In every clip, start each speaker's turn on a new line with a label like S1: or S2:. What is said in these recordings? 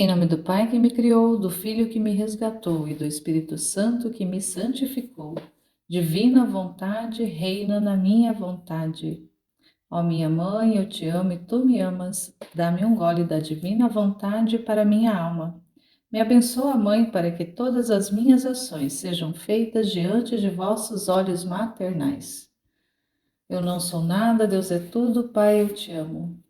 S1: Em nome do Pai que me criou, do Filho que me resgatou e do Espírito Santo que me santificou. Divina vontade reina na minha vontade. Ó minha mãe, eu te amo e tu me amas. Dá-me um gole da divina vontade para minha alma. Me abençoa, Mãe, para que todas as minhas ações sejam feitas diante de vossos olhos maternais. Eu não sou nada, Deus é tudo, Pai, eu te amo.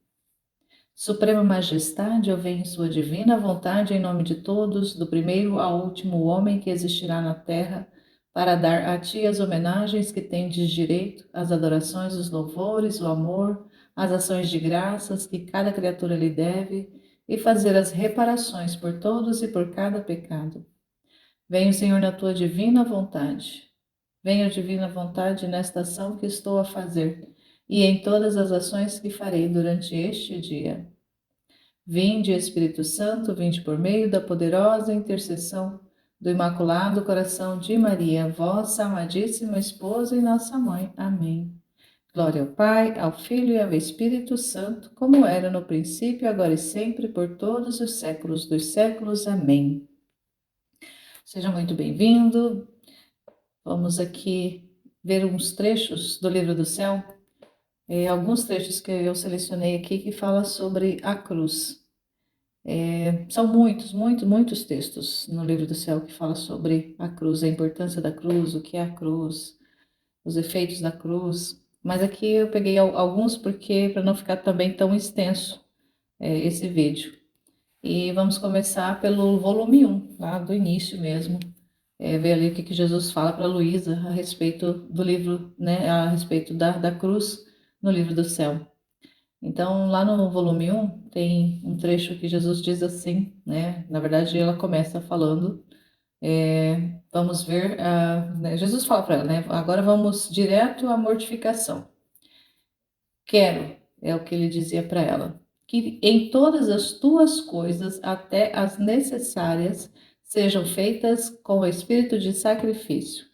S1: Suprema Majestade, eu venho em sua divina vontade em nome de todos, do primeiro ao último homem que existirá na terra, para dar a ti as homenagens que tendes direito, as adorações, os louvores, o amor, as ações de graças que cada criatura lhe deve, e fazer as reparações por todos e por cada pecado. Venho, Senhor, na tua divina vontade. Venha, divina vontade, nesta ação que estou a fazer, e em todas as ações que farei durante este dia. Vinde, Espírito Santo, vinde por meio da poderosa intercessão do Imaculado Coração de Maria, vossa amadíssima esposa e nossa mãe. Amém. Glória ao Pai, ao Filho e ao Espírito Santo, como era no princípio, agora e sempre, por todos os séculos dos séculos. Amém. Seja muito bem-vindo. Vamos aqui ver uns trechos do Livro do Céu, alguns trechos que eu selecionei aqui que falam sobre a cruz. São muitos textos no Livro do Céu que falam sobre a cruz, a importância da cruz, o que é a cruz, os efeitos da cruz. Mas aqui eu peguei alguns porque para não ficar também tão extenso esse vídeo. E vamos começar pelo volume 1, lá do início mesmo. Ver ali o que Jesus fala para Luísa a respeito do livro, né, a respeito da cruz no Livro do Céu. Então, lá no volume 1, tem um trecho que Jesus diz assim, né? Na verdade, ela começa falando, vamos ver, né, Jesus fala para ela, né? Agora vamos direto à mortificação. Quero, é o que ele dizia para ela, que em todas as tuas coisas, até as necessárias, sejam feitas com o espírito de sacrifício.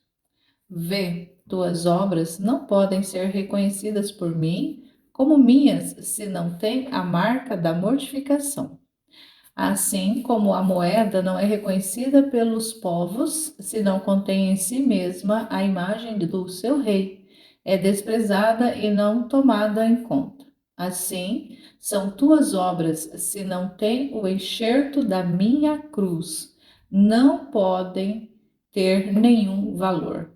S1: Vê, tuas obras não podem ser reconhecidas por mim como minhas se não têm a marca da mortificação. Assim como a moeda não é reconhecida pelos povos se não contém em si mesma a imagem do seu rei, é desprezada e não tomada em conta. Assim são tuas obras se não têm o enxerto da minha cruz, não podem ter nenhum valor.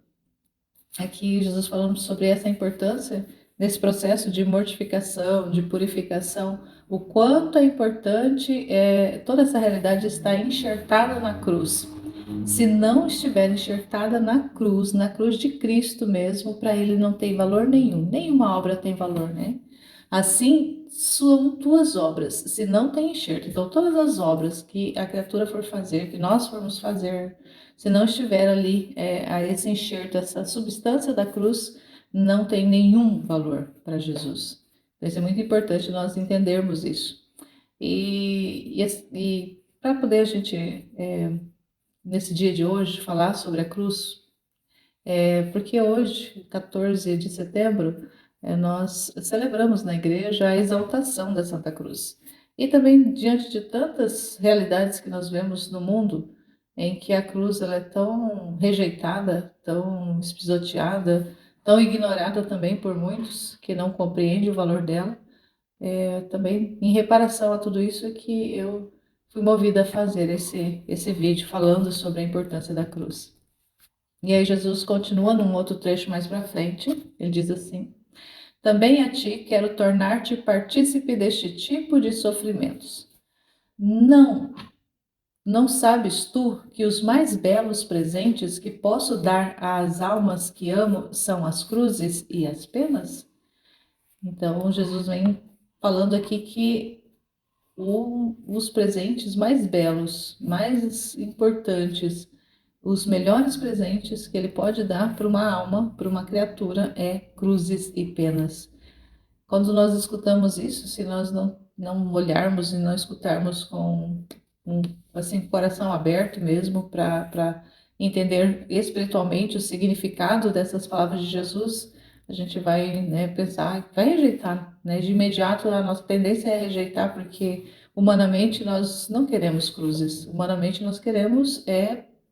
S1: Aqui Jesus falando sobre essa importância desse processo de mortificação, de purificação, o quanto é importante toda essa realidade estar enxertada na cruz. Se não estiver enxertada na cruz de Cristo mesmo, para ele não tem valor nenhum, nenhuma obra tem valor, né? Assim são tuas obras, se não tem enxerto. Então, todas as obras que a criatura for fazer, que nós formos fazer, se não estiver ali esse enxerto, essa substância da cruz, não tem nenhum valor para Jesus. Então, isso é muito importante nós entendermos isso. E para poder a gente, nesse dia de hoje, falar sobre a cruz, porque hoje, 14 de setembro, nós celebramos na igreja a exaltação da Santa Cruz. E também diante de tantas realidades que nós vemos no mundo, em que a cruz ela é tão rejeitada, tão espisoteada, tão ignorada também por muitos que não compreendem o valor dela, também em reparação a tudo isso é que eu fui movida a fazer esse vídeo falando sobre a importância da cruz. E aí Jesus continua num outro trecho mais para frente, ele diz assim: também a ti quero tornar-te partícipe deste tipo de sofrimentos. Não, não sabes tu que os mais belos presentes que posso dar às almas que amo são as cruzes e as penas? Então Jesus vem falando aqui que os presentes mais belos, mais importantes, os melhores presentes que ele pode dar para uma alma, para uma criatura, é cruzes e penas. Quando nós escutamos isso, se nós não olharmos e não escutarmos com assim, coração aberto mesmo para entender espiritualmente o significado dessas palavras de Jesus, a gente vai, né, pensar, vai rejeitar, né? De imediato a nossa tendência é rejeitar, porque humanamente nós não queremos cruzes, humanamente nós queremos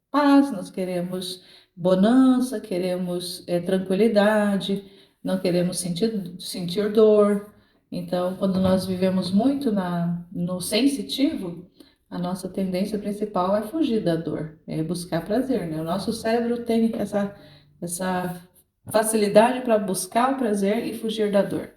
S1: paz, nós queremos bonança, queremos tranquilidade, não queremos sentir dor. Então, quando nós vivemos muito no sensitivo, a nossa tendência principal é fugir da dor, é buscar prazer, né? O nosso cérebro tem essa facilidade para buscar o prazer e fugir da dor.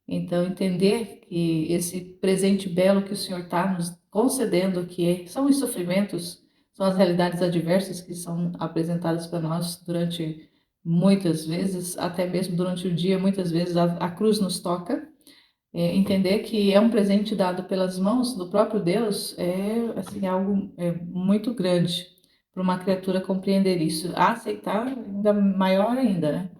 S1: Então, entender que esse presente belo que o Senhor está nos concedendo, são os sofrimentos, são as realidades adversas que são apresentadas para nós durante muitas vezes, até mesmo durante o dia, muitas vezes a cruz nos toca. Entender que é um presente dado pelas mãos do próprio Deus é assim algo muito grande para uma criatura compreender isso, aceitar ainda maior ainda, né?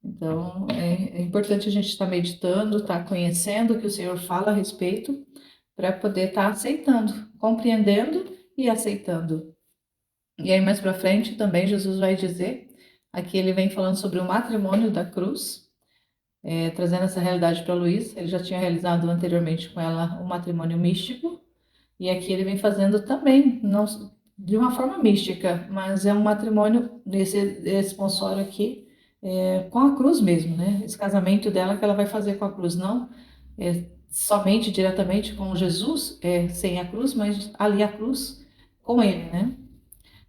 S1: Então, é importante a gente estar meditando, estar conhecendo o que o Senhor fala a respeito, para poder estar aceitando, compreendendo e aceitando. E aí, mais para frente, também Jesus vai dizer, aqui ele vem falando sobre o matrimônio da cruz, trazendo essa realidade para Luiz. Ele já tinha realizado anteriormente com ela um matrimônio místico, e aqui ele vem fazendo também, não de uma forma mística, mas é um matrimônio nesse esponsório aqui, com a cruz mesmo, né? Esse casamento dela que ela vai fazer com a cruz, não somente diretamente com Jesus, sem a cruz, mas ali a cruz com ele, né?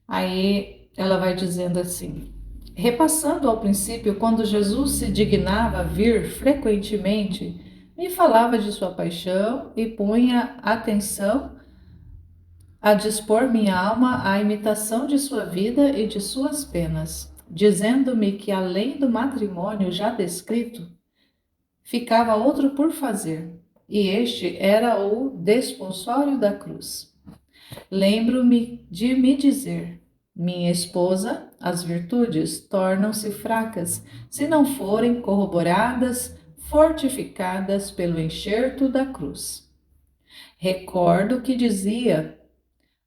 S1: Aí ela vai dizendo assim: repassando ao princípio, quando Jesus se dignava vir frequentemente, me falava de sua paixão e punha atenção a dispor minha alma à imitação de sua vida e de suas penas, dizendo-me que além do matrimônio já descrito, ficava outro por fazer, e este era o desponsório da cruz. Lembro-me de me dizer: minha esposa, as virtudes tornam-se fracas se não forem corroboradas, fortificadas pelo enxerto da cruz. Recordo que dizia: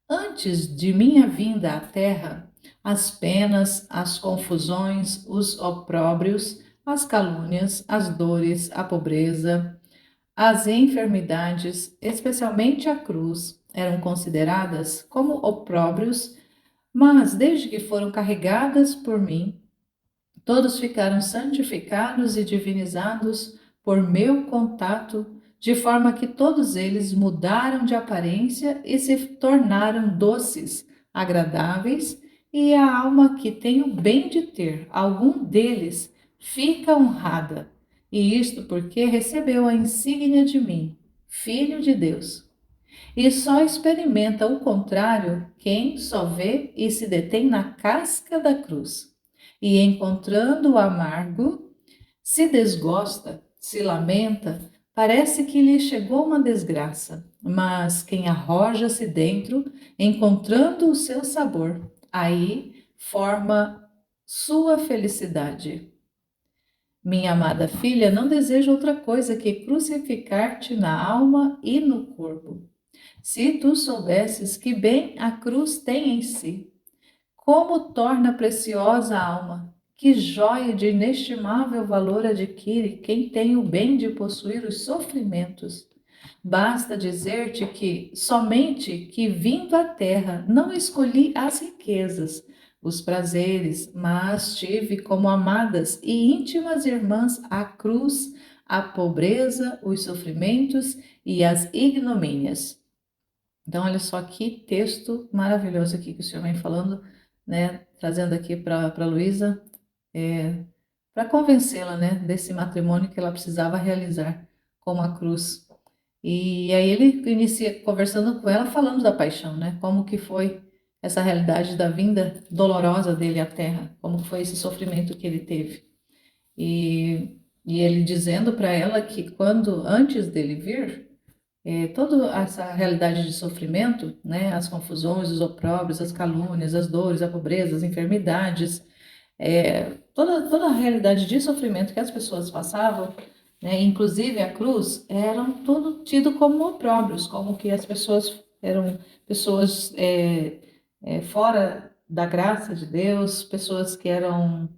S1: antes de minha vinda à terra, as penas, as confusões, os opróbrios, as calúnias, as dores, a pobreza, as enfermidades, especialmente a cruz, eram consideradas como opróbrios, mas desde que foram carregadas por mim, todos ficaram santificados e divinizados por meu contato, de forma que todos eles mudaram de aparência e se tornaram doces, agradáveis, e a alma que tem o bem de ter algum deles fica honrada. E isto porque recebeu a insígnia de mim, Filho de Deus. E só experimenta o contrário quem só vê e se detém na casca da cruz. E encontrando o amargo, se desgosta, se lamenta, parece que lhe chegou uma desgraça. Mas quem arroja-se dentro, encontrando o seu sabor, aí forma sua felicidade. Minha amada filha, não desejo outra coisa que crucificar-te na alma e no corpo. Se tu soubesses que bem a cruz tem em si, como torna preciosa a alma, que joia de inestimável valor adquire quem tem o bem de possuir os sofrimentos. Basta dizer-te que, somente que vindo à terra, não escolhi as riquezas, os prazeres, mas tive como amadas e íntimas irmãs a cruz, a pobreza, os sofrimentos e as ignomínias. Então, olha só que texto maravilhoso aqui que o senhor vem falando, né? Trazendo aqui para Luísa, para convencê-la, né? Desse matrimônio que ela precisava realizar com a cruz. E aí ele inicia conversando com ela, falando da paixão, né? Como que foi essa realidade da vinda dolorosa dele à Terra, como foi esse sofrimento que ele teve. E ele dizendo para ela que quando, antes dele vir, toda essa realidade de sofrimento, né, as confusões, os opróbrios, as calúnias, as dores, a pobreza, as enfermidades, toda a realidade de sofrimento que as pessoas passavam, né, inclusive a cruz, eram tudo tido como opróbrios, como que as pessoas eram pessoas fora da graça de Deus, pessoas que eram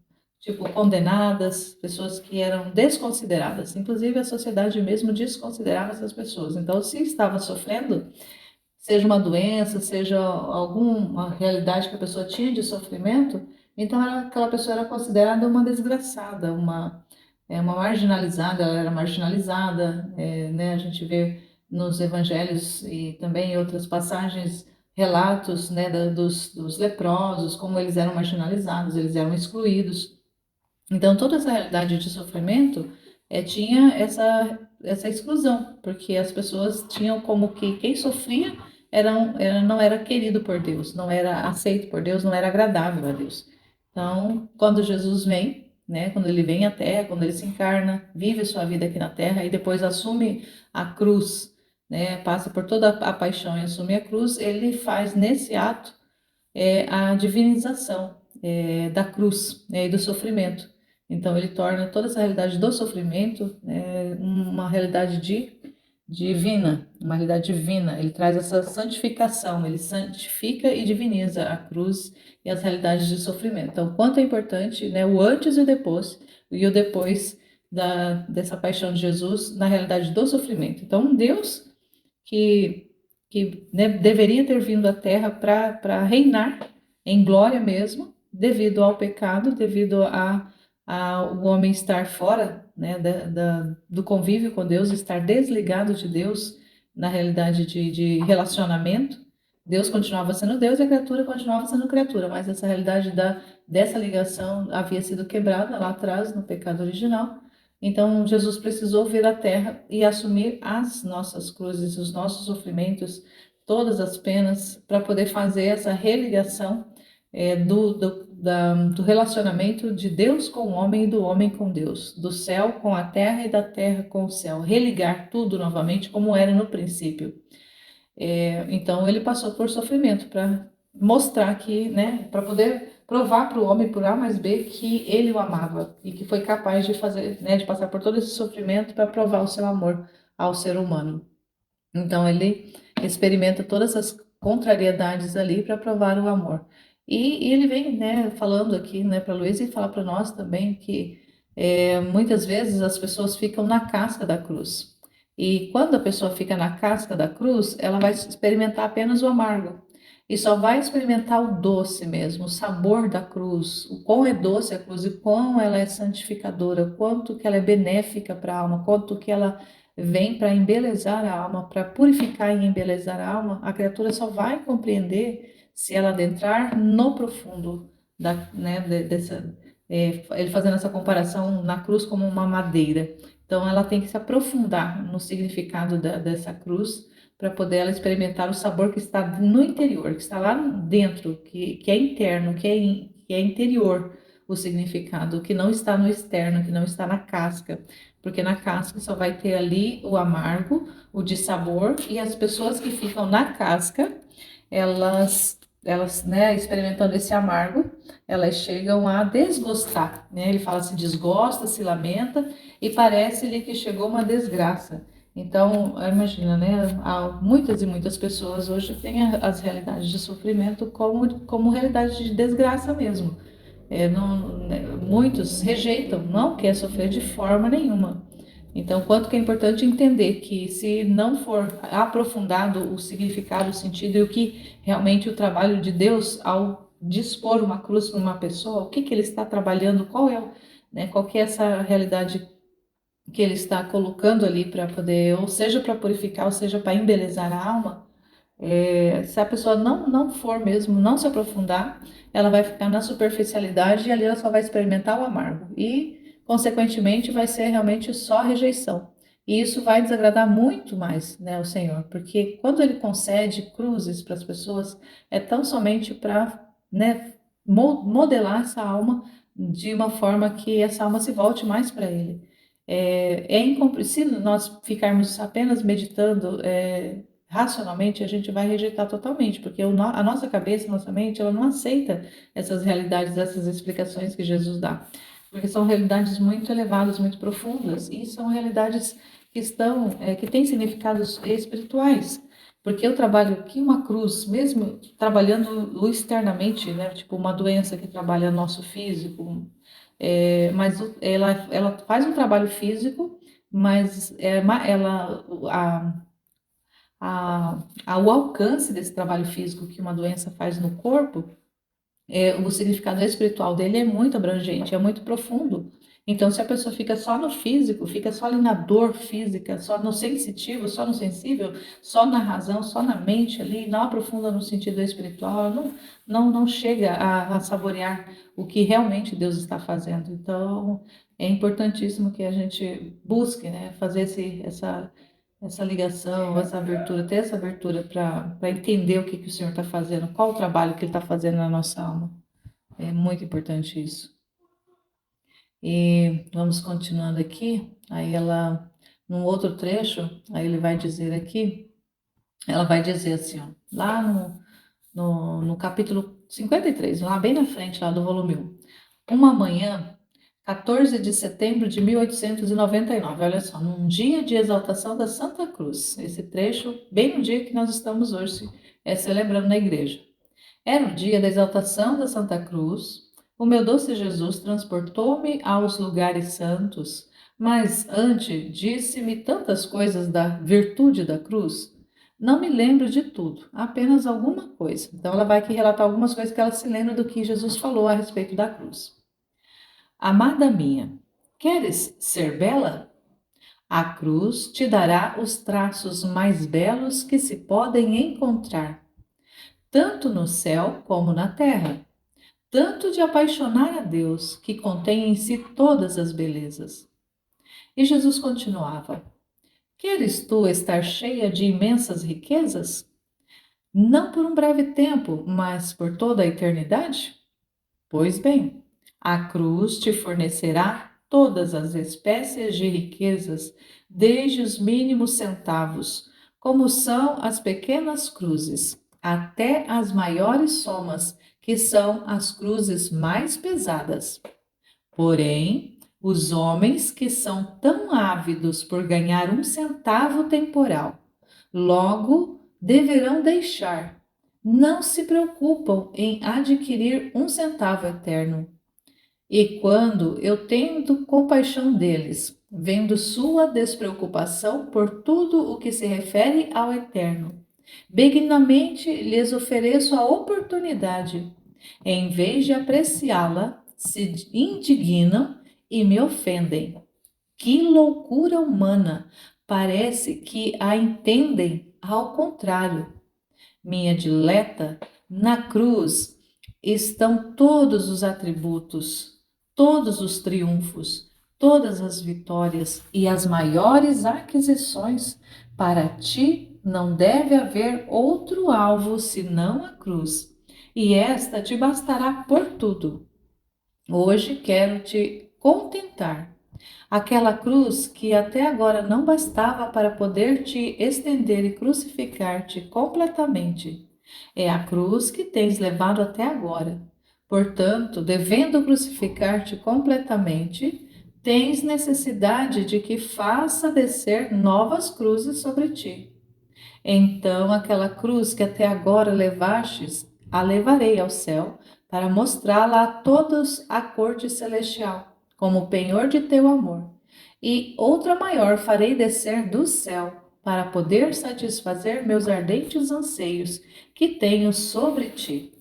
S1: tipo condenadas, pessoas que eram desconsideradas. Inclusive a sociedade mesmo desconsiderava essas pessoas. Então, se estava sofrendo, seja uma doença, seja alguma realidade que a pessoa tinha de sofrimento, então aquela pessoa era considerada uma desgraçada, uma marginalizada, ela era marginalizada, né? A gente vê nos evangelhos e também em outras passagens relatos, né, dos leprosos, como eles eram marginalizados, eles eram excluídos. Então, toda essa realidade de sofrimento tinha essa exclusão, porque as pessoas tinham como que quem sofria não era querido por Deus, não era aceito por Deus, não era agradável a Deus. Então, quando Jesus vem, né, quando ele vem à Terra, quando ele se encarna, vive sua vida aqui na Terra e depois assume a cruz, né, passa por toda a paixão e assume a cruz, ele faz nesse ato a divinização da cruz, né, e do sofrimento. Então, ele torna toda essa realidade do sofrimento uma realidade divina, uma realidade divina. Ele traz essa santificação, ele santifica e diviniza a cruz e as realidades de sofrimento. Então, quanto é importante, né, o antes e o depois dessa paixão de Jesus na realidade do sofrimento. Então, um Deus que né, deveria ter vindo à Terra para reinar em glória mesmo, devido ao pecado, devido a o homem estar fora, né, do convívio com Deus, estar desligado de Deus na realidade de relacionamento. Deus continuava sendo Deus e a criatura continuava sendo criatura, mas essa realidade dessa ligação havia sido quebrada lá atrás, no pecado original. Então, Jesus precisou vir à Terra e assumir as nossas cruzes, os nossos sofrimentos, todas as penas, para poder fazer essa religação do relacionamento de Deus com o homem e do homem com Deus, do céu com a terra e da terra com o céu, religar tudo novamente como era no princípio. Então ele passou por sofrimento para mostrar que, né, para poder provar para o homem por A mais B que ele o amava e que foi capaz de fazer, né, de passar por todo esse sofrimento para provar o seu amor ao ser humano. Então ele experimenta todas essas contrariedades ali para provar o amor. E ele vem, né, falando aqui, né, para Luiz e fala para nós também que muitas vezes as pessoas ficam na casca da cruz. E quando a pessoa fica na casca da cruz, ela vai experimentar apenas o amargo. E só vai experimentar o doce mesmo, o sabor da cruz, o quão é doce a cruz e quão ela é santificadora, quanto que ela é benéfica para a alma, quanto que ela vem para embelezar a alma, para purificar e embelezar a alma. A criatura só vai compreender se ela adentrar no profundo né, dessa, ele fazendo essa comparação na cruz como uma madeira. Então, ela tem que se aprofundar no significado dessa cruz para poder ela experimentar o sabor que está no interior, que está lá dentro, que é interno, que é interior o significado, que não está no externo, que não está na casca, porque na casca só vai ter ali o amargo, o dissabor, e as pessoas que ficam na casca, elas, né, experimentando esse amargo, elas chegam a desgostar, né? Ele fala se desgosta, se lamenta e parece-lhe que chegou uma desgraça. Então, imagina, né? Há muitas e muitas pessoas hoje têm as realidades de sofrimento como realidade de desgraça mesmo. Muitos rejeitam, não quer sofrer de forma nenhuma. Então, quanto que é importante entender que se não for aprofundado o significado, o sentido e o que realmente o trabalho de Deus ao dispor uma cruz para uma pessoa, o que que ele está trabalhando, qual que é essa realidade que ele está colocando ali para poder, ou seja, para purificar, ou seja, para embelezar a alma, se a pessoa não for mesmo, não se aprofundar, ela vai ficar na superficialidade e ali ela só vai experimentar o amargo. E, consequentemente, vai ser realmente só rejeição. E isso vai desagradar muito mais, né, o Senhor, porque quando ele concede cruzes para as pessoas, é tão somente para, né, modelar essa alma de uma forma que essa alma se volte mais para ele. Se nós ficarmos apenas meditando racionalmente, a gente vai rejeitar totalmente, porque a nossa cabeça, a nossa mente, ela não aceita essas realidades, essas explicações que Jesus dá, porque são realidades muito elevadas, muito profundas, e são realidades que têm significados espirituais. Porque eu trabalho aqui uma cruz, mesmo trabalhando externamente, né? Tipo uma doença que trabalha nosso físico, mas ela faz um trabalho físico, mas o alcance desse trabalho físico que uma doença faz no corpo, o significado espiritual dele é muito abrangente, é muito profundo. Então, se a pessoa fica só no físico, fica só ali na dor física, só no sensitivo, só no sensível, só na razão, só na mente ali, não aprofunda no sentido espiritual, ela não chega a saborear o que realmente Deus está fazendo. Então, é importantíssimo que a gente busque, né, fazer essa ligação, essa abertura, ter essa abertura para entender o que o Senhor está fazendo, qual o trabalho que Ele está fazendo na nossa alma. É muito importante isso. E vamos continuando aqui. Aí num outro trecho, aí ele vai dizer aqui, ela vai dizer assim, ó, lá no capítulo 53, lá bem na frente, lá do volume 1. Uma manhã, 14 de setembro de 1899, olha só, num dia de exaltação da Santa Cruz, esse trecho, bem no dia que nós estamos hoje celebrando na igreja. Era o dia da exaltação da Santa Cruz. O meu doce Jesus transportou-me aos lugares santos, mas antes disse-me tantas coisas da virtude da cruz. Não me lembro de tudo, apenas alguma coisa. Então ela vai aqui relatar algumas coisas que ela se lembra do que Jesus falou a respeito da cruz. Amada minha, queres ser bela? A cruz te dará os traços mais belos que se podem encontrar, tanto no céu como na terra, tanto de apaixonar a Deus, que contém em si todas as belezas. E Jesus continuava: Queres tu estar cheia de imensas riquezas? Não por um breve tempo, mas por toda a eternidade? Pois bem, a cruz te fornecerá todas as espécies de riquezas, desde os mínimos centavos, como são as pequenas cruzes, até as maiores somas, que são as cruzes mais pesadas. Porém, os homens que são tão ávidos por ganhar um centavo temporal, logo deverão deixar. Não se preocupam em adquirir um centavo eterno. E quando eu tendo compaixão deles, vendo sua despreocupação por tudo o que se refere ao eterno, benignamente lhes ofereço a oportunidade. Em vez de apreciá-la, se indignam e me ofendem. Que loucura humana! Parece que a entendem ao contrário. Minha dileta, na cruz estão todos os atributos, todos os triunfos, todas as vitórias e as maiores aquisições. Para ti não deve haver outro alvo senão a cruz, e esta te bastará por tudo. Hoje quero te contentar. Aquela cruz que até agora não bastava para poder te estender e crucificar-te completamente. É a cruz que tens levado até agora. Portanto, devendo crucificar-te completamente, tens necessidade de que faça descer novas cruzes sobre ti. Então, aquela cruz que até agora levastes, a levarei ao céu, para mostrá-la a todos a corte celestial, como penhor de teu amor. E outra maior farei descer do céu, para poder satisfazer meus ardentes anseios que tenho sobre ti.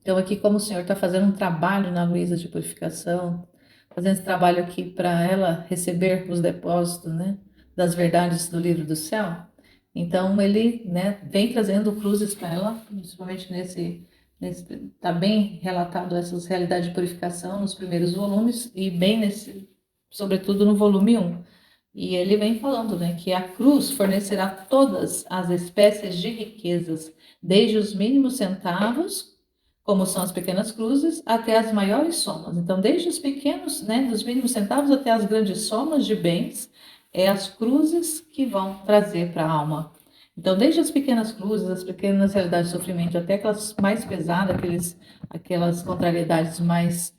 S1: Então, aqui, como o Senhor está fazendo um trabalho na Luísa de purificação, fazendo esse trabalho aqui para ela receber os depósitos, né, das verdades do livro do céu. Então, ele, né, vem trazendo cruzes para ela, principalmente tá bem relatado essas realidades de purificação nos primeiros volumes e bem sobretudo no volume 1. E ele vem falando, né, que a cruz fornecerá todas as espécies de riquezas, desde os mínimos centavos, como são as pequenas cruzes, até as maiores somas. Então, desde os pequenos, né, dos mínimos centavos até as grandes somas de bens, é as cruzes que vão trazer para a alma. Então, desde as pequenas cruzes, as pequenas realidades de sofrimento, até aquelas mais pesadas, aquelas contrariedades mais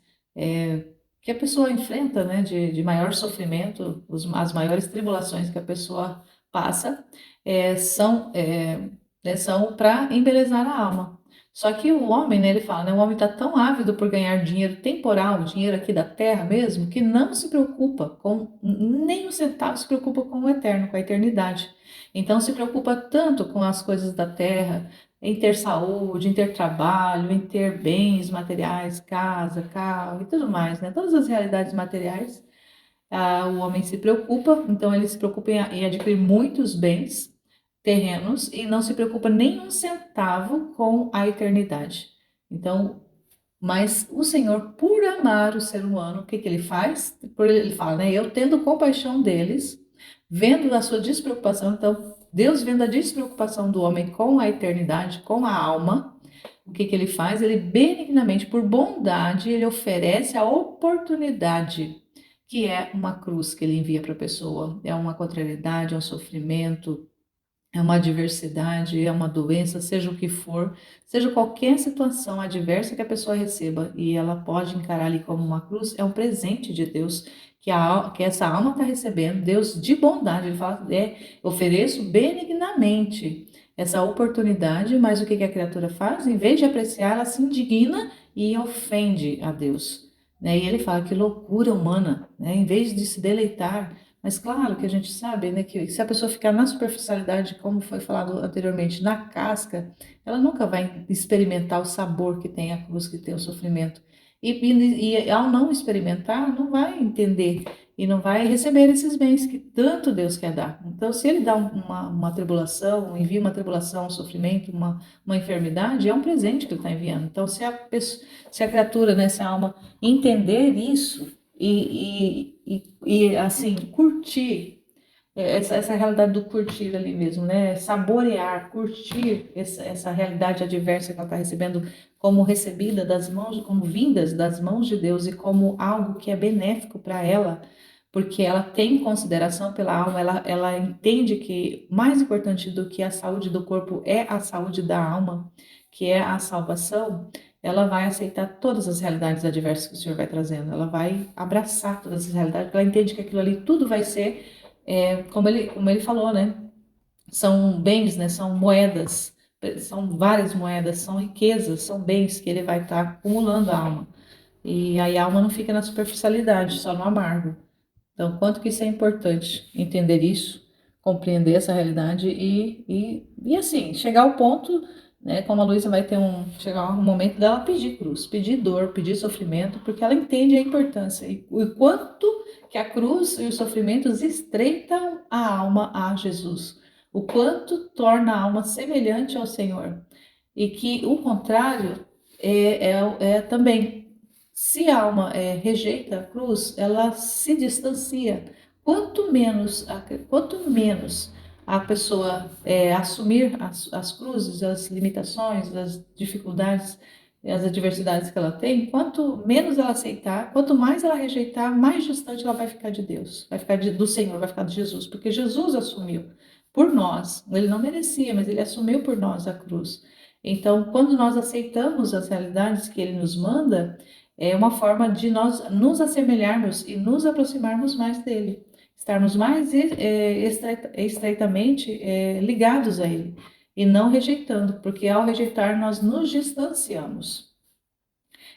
S1: que a pessoa enfrenta, né, de maior sofrimento, as maiores tribulações que a pessoa passa, são para embelezar a alma. Só que o homem, né, ele fala, né, o homem está tão ávido por ganhar dinheiro temporal, dinheiro aqui da terra mesmo, que não se preocupa com nem um centavo, se preocupa com o eterno, com a eternidade. Então se preocupa tanto com as coisas da terra, em ter saúde, em ter trabalho, em ter bens materiais, casa, carro e tudo mais, né? Todas as realidades materiais, o homem se preocupa, então ele se preocupa em adquirir muitos bens terrenos e não se preocupa nem um centavo com a eternidade. Então, mas o Senhor, por amar o ser humano, o que que ele faz? Ele fala, né? Eu tendo compaixão deles, vendo a sua despreocupação, então Deus vendo a despreocupação do homem com a eternidade, com a alma, o que que ele faz? Ele benignamente, por bondade, ele oferece a oportunidade, que é uma cruz que ele envia para a pessoa. É uma contrariedade, é um sofrimento, é uma adversidade, é uma doença, seja o que for, seja qualquer situação adversa que a pessoa receba e ela pode encarar ali como uma cruz, é um presente de Deus que essa alma está recebendo, Deus de bondade, ele fala, ofereço benignamente essa oportunidade, mas o que que a criatura faz? Em vez de apreciar, ela se indigna e ofende a Deus. Né? E ele fala que loucura humana, né? Em vez de se deleitar, mas claro que a gente sabe, né, que se a pessoa ficar na superficialidade, como foi falado anteriormente, na casca, ela nunca vai experimentar o sabor que tem a cruz, que tem o sofrimento. E ao não experimentar, não vai entender e não vai receber esses bens que tanto Deus quer dar. Então, se ele dá uma tribulação, envia uma tribulação, um sofrimento, uma enfermidade, é um presente que ele está enviando. Então, se a criatura, né, se a alma entender isso, assim, curtir essa realidade do curtir ali mesmo, né? Saborear, curtir essa realidade adversa que ela está recebendo como recebida das mãos, como vindas das mãos de Deus e como algo que é benéfico para ela, porque ela tem consideração pela alma, ela entende que mais importante do que a saúde do corpo é a saúde da alma, que é a salvação. Ela vai aceitar todas as realidades adversas que o Senhor vai trazendo, ela vai abraçar todas as realidades, porque ela entende que aquilo ali tudo vai ser como ele falou, né? São bens, né? São moedas, são várias moedas, são riquezas, são bens que ele vai estar acumulando a alma. E aí a alma não fica na superficialidade, só no amargo. Então, quanto que isso é importante entender isso, compreender essa realidade e assim, chegar ao ponto, né, como a Luísa vai chegar um momento dela pedir cruz, pedir dor, pedir sofrimento, porque ela entende a importância e o quanto que a cruz e os sofrimentos estreitam a alma a Jesus, o quanto torna a alma semelhante ao Senhor e que o contrário é também se a alma rejeita a cruz, ela se distancia. Quanto menos a pessoa assumir as cruzes, as limitações, as dificuldades, as adversidades que ela tem, quanto menos ela aceitar, quanto mais ela rejeitar, mais distante ela vai ficar de Deus, vai ficar do Senhor, vai ficar de Jesus, porque Jesus assumiu por nós. Ele não merecia, mas ele assumiu por nós a cruz. Então, quando nós aceitamos as realidades que ele nos manda, é uma forma de nós nos assemelharmos e nos aproximarmos mais dele, estarmos mais estreitamente ligados a ele e não rejeitando, porque ao rejeitar nós nos distanciamos.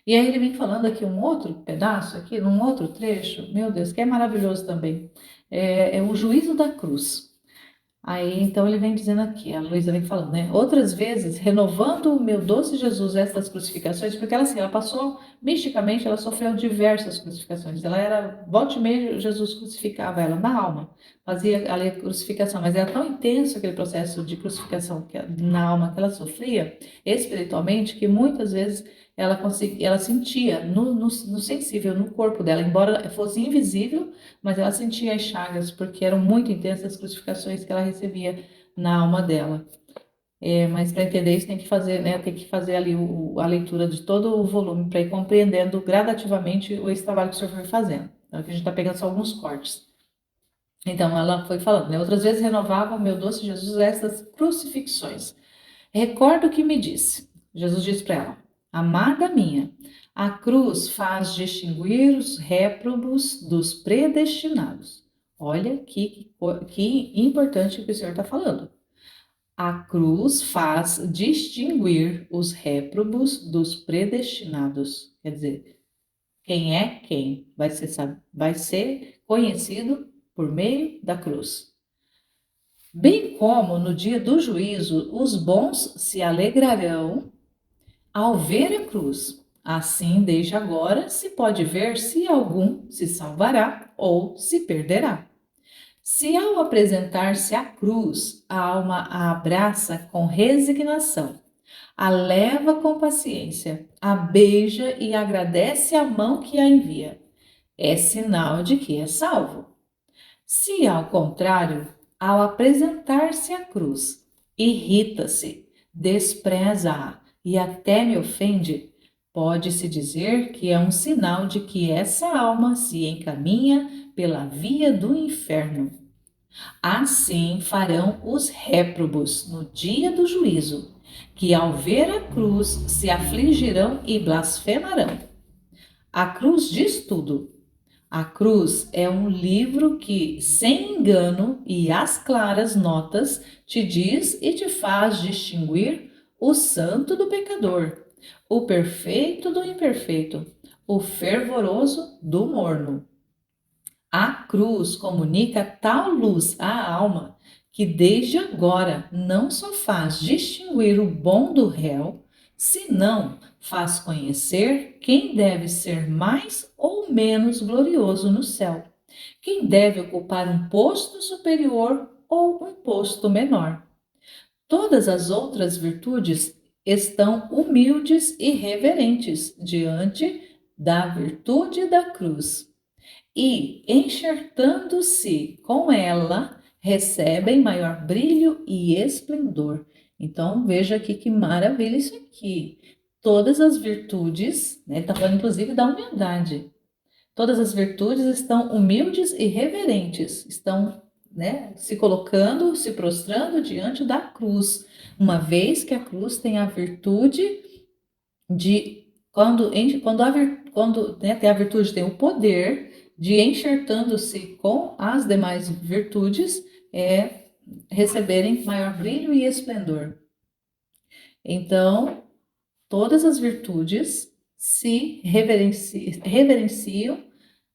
S1: E aí ele vem falando aqui um outro pedaço, aqui num outro trecho, meu Deus, que é maravilhoso também, é o juízo da cruz. Aí, então, ele vem dizendo aqui, a Luísa vem falando, né? Outras vezes, renovando o meu doce Jesus estas crucificações, porque ela, assim, ela passou, misticamente, ela sofreu diversas crucificações. Ela era, volta e meia, Jesus crucificava ela na alma, fazia ali a crucificação, mas era tão intenso aquele processo de crucificação na alma que ela sofria, espiritualmente, que muitas vezes ela sentia no sensível, no corpo dela, embora fosse invisível, mas ela sentia as chagas, porque eram muito intensas as crucificações que ela recebia na alma dela. Mas para entender isso tem que fazer, né, tem que fazer ali a leitura de todo o volume para ir compreendendo gradativamente esse trabalho que o senhor foi fazendo. Então, aqui a gente está pegando só alguns cortes. Então, ela foi falando, né? Outras vezes renovava, meu doce Jesus, essas crucifixões. Recordo que me disse, Jesus disse para ela, amada minha, a cruz faz distinguir os réprobos dos predestinados. Olha que importante que o Senhor está falando. A cruz faz distinguir os réprobos dos predestinados. Quer dizer, quem é quem vai ser conhecido por meio da cruz. Bem como no dia do juízo, os bons se alegrarão ao ver a cruz. Assim, desde agora, se pode ver se algum se salvará ou se perderá. Se ao apresentar-se à cruz, a alma a abraça com resignação, a leva com paciência, a beija e agradece a mão que a envia, é sinal de que é salvo. Se, ao contrário, ao apresentar-se à cruz, irrita-se, despreza-a e até me ofende, pode-se dizer que é um sinal de que essa alma se encaminha pela via do inferno. Assim farão os réprobos no dia do juízo, que ao ver a cruz se afligirão e blasfemarão. A cruz diz tudo. A cruz é um livro que, sem engano e às claras notas, te diz e te faz distinguir o santo do pecador, o perfeito do imperfeito, o fervoroso do morno. A cruz comunica tal luz à alma que desde agora não só faz distinguir o bom do réu, senão faz conhecer quem deve ser mais ou menos glorioso no céu, quem deve ocupar um posto superior ou um posto menor. Todas as outras virtudes estão humildes e reverentes diante da virtude da cruz e, enxertando-se com ela, recebem maior brilho e esplendor. Então, veja aqui que maravilha isso aqui. Todas as virtudes, né, ele está falando inclusive da humildade. Todas as virtudes estão humildes e reverentes, estão, né, se colocando, se prostrando diante da cruz, uma vez que a cruz tem a virtude de quando né, tem a virtude, tem o poder de enxertando-se com as demais virtudes, receberem maior brilho e esplendor. Então, todas as virtudes se reverenciam,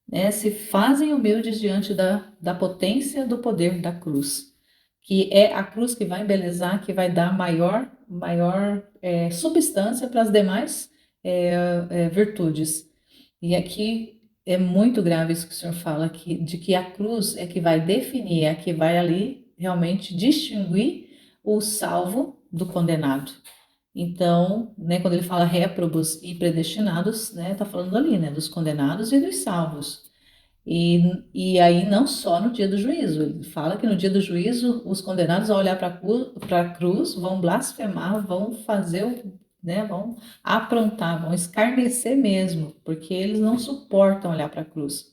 S1: né, se fazem humildes diante da potência do poder da cruz, que é a cruz que vai embelezar, que vai dar maior substância para as demais virtudes. E aqui é muito grave isso que o senhor fala, de que a cruz é que vai definir, é que vai ali realmente distinguir o salvo do condenado. Então, né, quando ele fala réprobos e predestinados, né, tá falando ali, né, dos condenados e dos salvos. E aí não só no dia do juízo, ele fala que no dia do juízo os condenados ao olhar para a cruz vão blasfemar, vão fazer, né, vão aprontar, vão escarnecer mesmo, porque eles não suportam olhar para a cruz.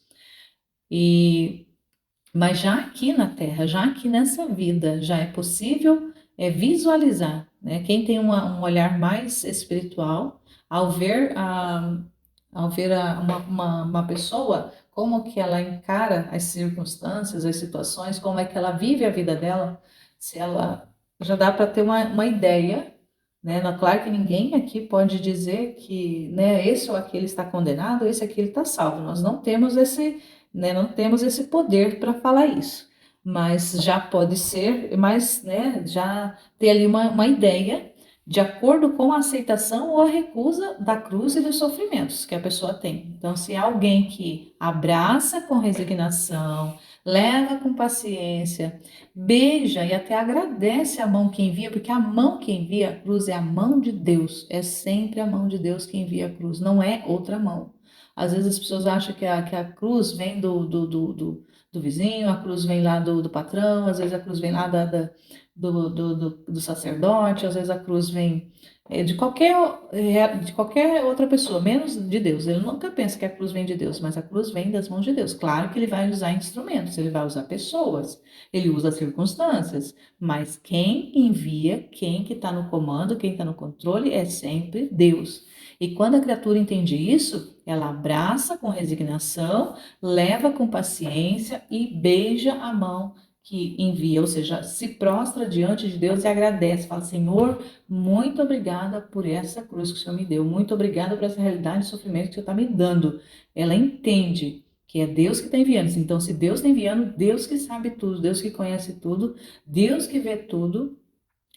S1: Mas já aqui na Terra, já aqui nessa vida, já é possível visualizar, né? Quem tem um olhar mais espiritual, ao ver, uma pessoa, como que ela encara as circunstâncias, as situações, como é que ela vive a vida dela, se ela já dá para ter uma ideia, né? Claro que ninguém aqui pode dizer que, né, esse ou aquele está condenado, esse aquele está salvo. Nós não temos não temos esse poder para falar isso, mas já pode ser, mas, né, já ter ali uma ideia de acordo com a aceitação ou a recusa da cruz e dos sofrimentos que a pessoa tem. Então, se é alguém que abraça com resignação, leva com paciência, beija e até agradece a mão que envia, porque a mão que envia a cruz é a mão de Deus, é sempre a mão de Deus que envia a cruz, não é outra mão. Às vezes as pessoas acham que a cruz vem do vizinho, a cruz vem lá do patrão, às vezes a cruz vem lá do sacerdote, às vezes a cruz vem de qualquer outra pessoa, menos de Deus. Ele nunca pensa que a cruz vem de Deus, mas a cruz vem das mãos de Deus. Claro que ele vai usar instrumentos, ele vai usar pessoas, ele usa circunstâncias, mas quem envia, quem que está no comando, quem está no controle é sempre Deus. E quando a criatura entende isso, ela abraça com resignação, leva com paciência e beija a mão que envia, ou seja, se prostra diante de Deus e agradece, fala: Senhor, muito obrigada por essa cruz que o Senhor me deu, muito obrigada por essa realidade de sofrimento que o Senhor está me dando. Ela entende que é Deus que está enviando. Então, se Deus está enviando, Deus que sabe tudo, Deus que conhece tudo, Deus que vê tudo,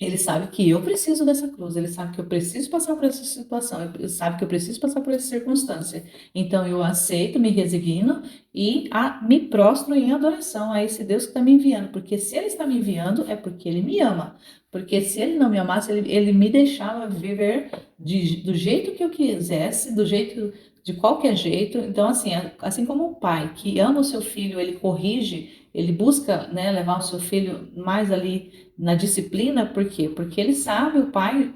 S1: ele sabe que eu preciso dessa cruz, ele sabe que eu preciso passar por essa situação, ele sabe que eu preciso passar por essa circunstância. Então eu aceito, me resigno e me prostro em adoração a esse Deus que está me enviando, porque se ele está me enviando é porque ele me ama. Porque se ele não me amasse, ele me deixava viver do jeito que eu quisesse, do jeito, de qualquer jeito. Então, assim como um pai que ama o seu filho, ele corrige, ele busca, né, levar o seu filho mais ali na disciplina, por quê? Porque ele sabe, o pai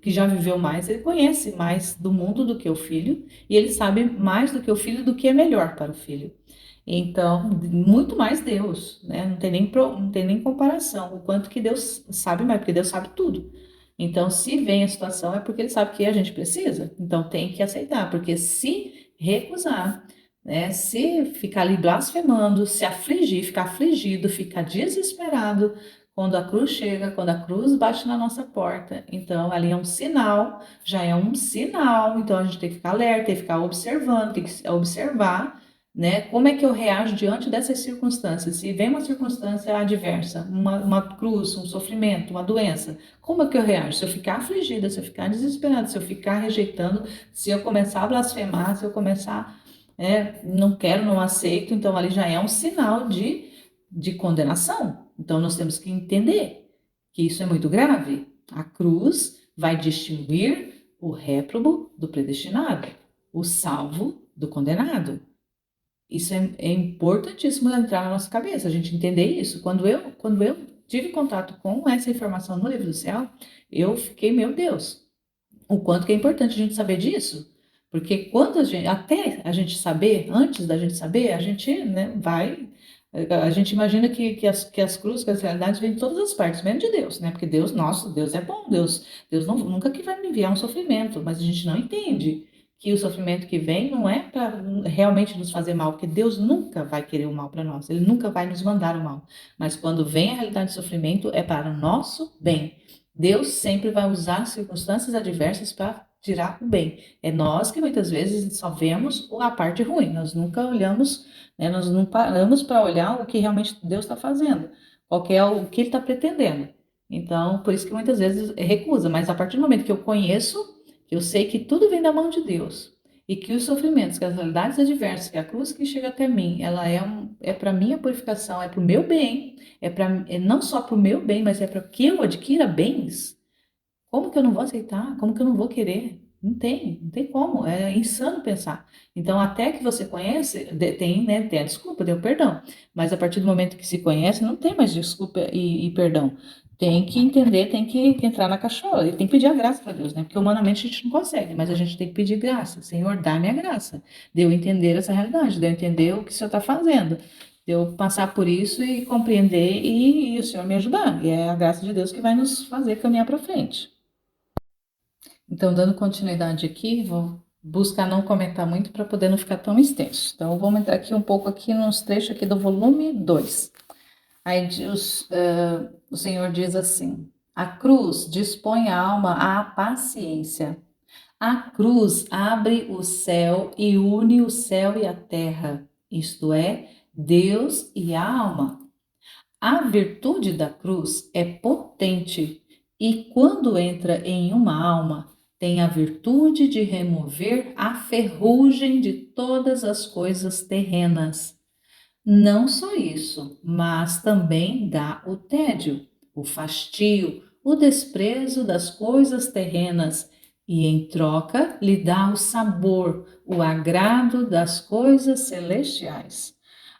S1: que já viveu mais, ele conhece mais do mundo do que o filho, e ele sabe mais do que o filho do que é melhor para o filho. Então, muito mais Deus, né? Não tem nem comparação, o quanto que Deus sabe mais, porque Deus sabe tudo. Então, se vem a situação, é porque ele sabe que a gente precisa, então tem que aceitar, porque se recusar, né? Se ficar ali blasfemando, se afligir, ficar afligido, ficar desesperado, quando a cruz chega, quando a cruz bate na nossa porta, então ali é um sinal, já é um sinal, então a gente tem que ficar alerta, tem que ficar observando, tem que observar, né? Como é que eu reajo diante dessas circunstâncias? Se vem uma circunstância adversa, uma cruz, um sofrimento, uma doença, como é que eu reajo? Se eu ficar afligida, se eu ficar desesperada, se eu ficar rejeitando, se eu começar a blasfemar, se eu começar, não quero, não aceito, então ali já é um sinal de condenação. Então, nós temos que entender que isso é muito grave. A cruz vai distinguir o réprobo do predestinado, o salvo do condenado. Isso é importantíssimo entrar na nossa cabeça, a gente entender isso. Quando eu tive contato com essa informação no livro do céu, eu fiquei, meu Deus, o quanto que é importante a gente saber disso. Porque quando até a gente saber, antes da gente saber, a gente, né, a gente imagina que as cruzes, que as realidades vêm de todas as partes, menos de Deus, né? Porque Deus, nosso Deus é bom, Deus nunca que vai me enviar um sofrimento, mas a gente não entende que o sofrimento que vem não é para realmente nos fazer mal, porque Deus nunca vai querer o mal para nós, Ele nunca vai nos mandar o mal. Mas quando vem a realidade de sofrimento, é para o nosso bem. Deus sempre vai usar circunstâncias adversas para tirar o bem. É nós que muitas vezes só vemos a parte ruim, nós nunca olhamos, né, nós não paramos para olhar o que realmente Deus está fazendo, qual que é o que Ele está pretendendo. Então, por isso que muitas vezes recusa, mas a partir do momento que eu conheço, que eu sei que tudo vem da mão de Deus, e que os sofrimentos, que as realidades adversas, que a cruz que chega até mim, ela é para minha purificação, é para o meu bem, é não só para o meu bem, mas é para que eu adquira bens. Como que eu não vou aceitar? Como que eu não vou querer? Não tem como. É insano pensar. Então, até que você conhece, tem, né, tem a desculpa, tem o perdão. Mas a partir do momento que se conhece, não tem mais desculpa e perdão. Tem que entender, tem que entrar na cachola e tem que pedir a graça para Deus, né? Porque humanamente a gente não consegue, mas a gente tem que pedir graça. Senhor, dá-me a graça. De eu entender essa realidade, de eu entender o que o Senhor está fazendo. De eu passar por isso e compreender e o Senhor me ajudar. E é a graça de Deus que vai nos fazer caminhar para frente. Então, dando continuidade aqui, vou buscar não comentar muito para poder não ficar tão extenso. Então, vamos entrar aqui um pouco aqui nos trechos aqui do volume 2. Aí o Senhor diz assim: a cruz dispõe a alma à paciência. A cruz abre o céu e une o céu e a terra, isto é, Deus e a alma. A virtude da cruz é potente e, quando entra em uma alma, tem a virtude de remover a ferrugem de todas as coisas terrenas. Não só isso, mas também dá o tédio, o fastio, o desprezo das coisas terrenas e, em troca, lhe dá o sabor, o agrado das coisas celestiais.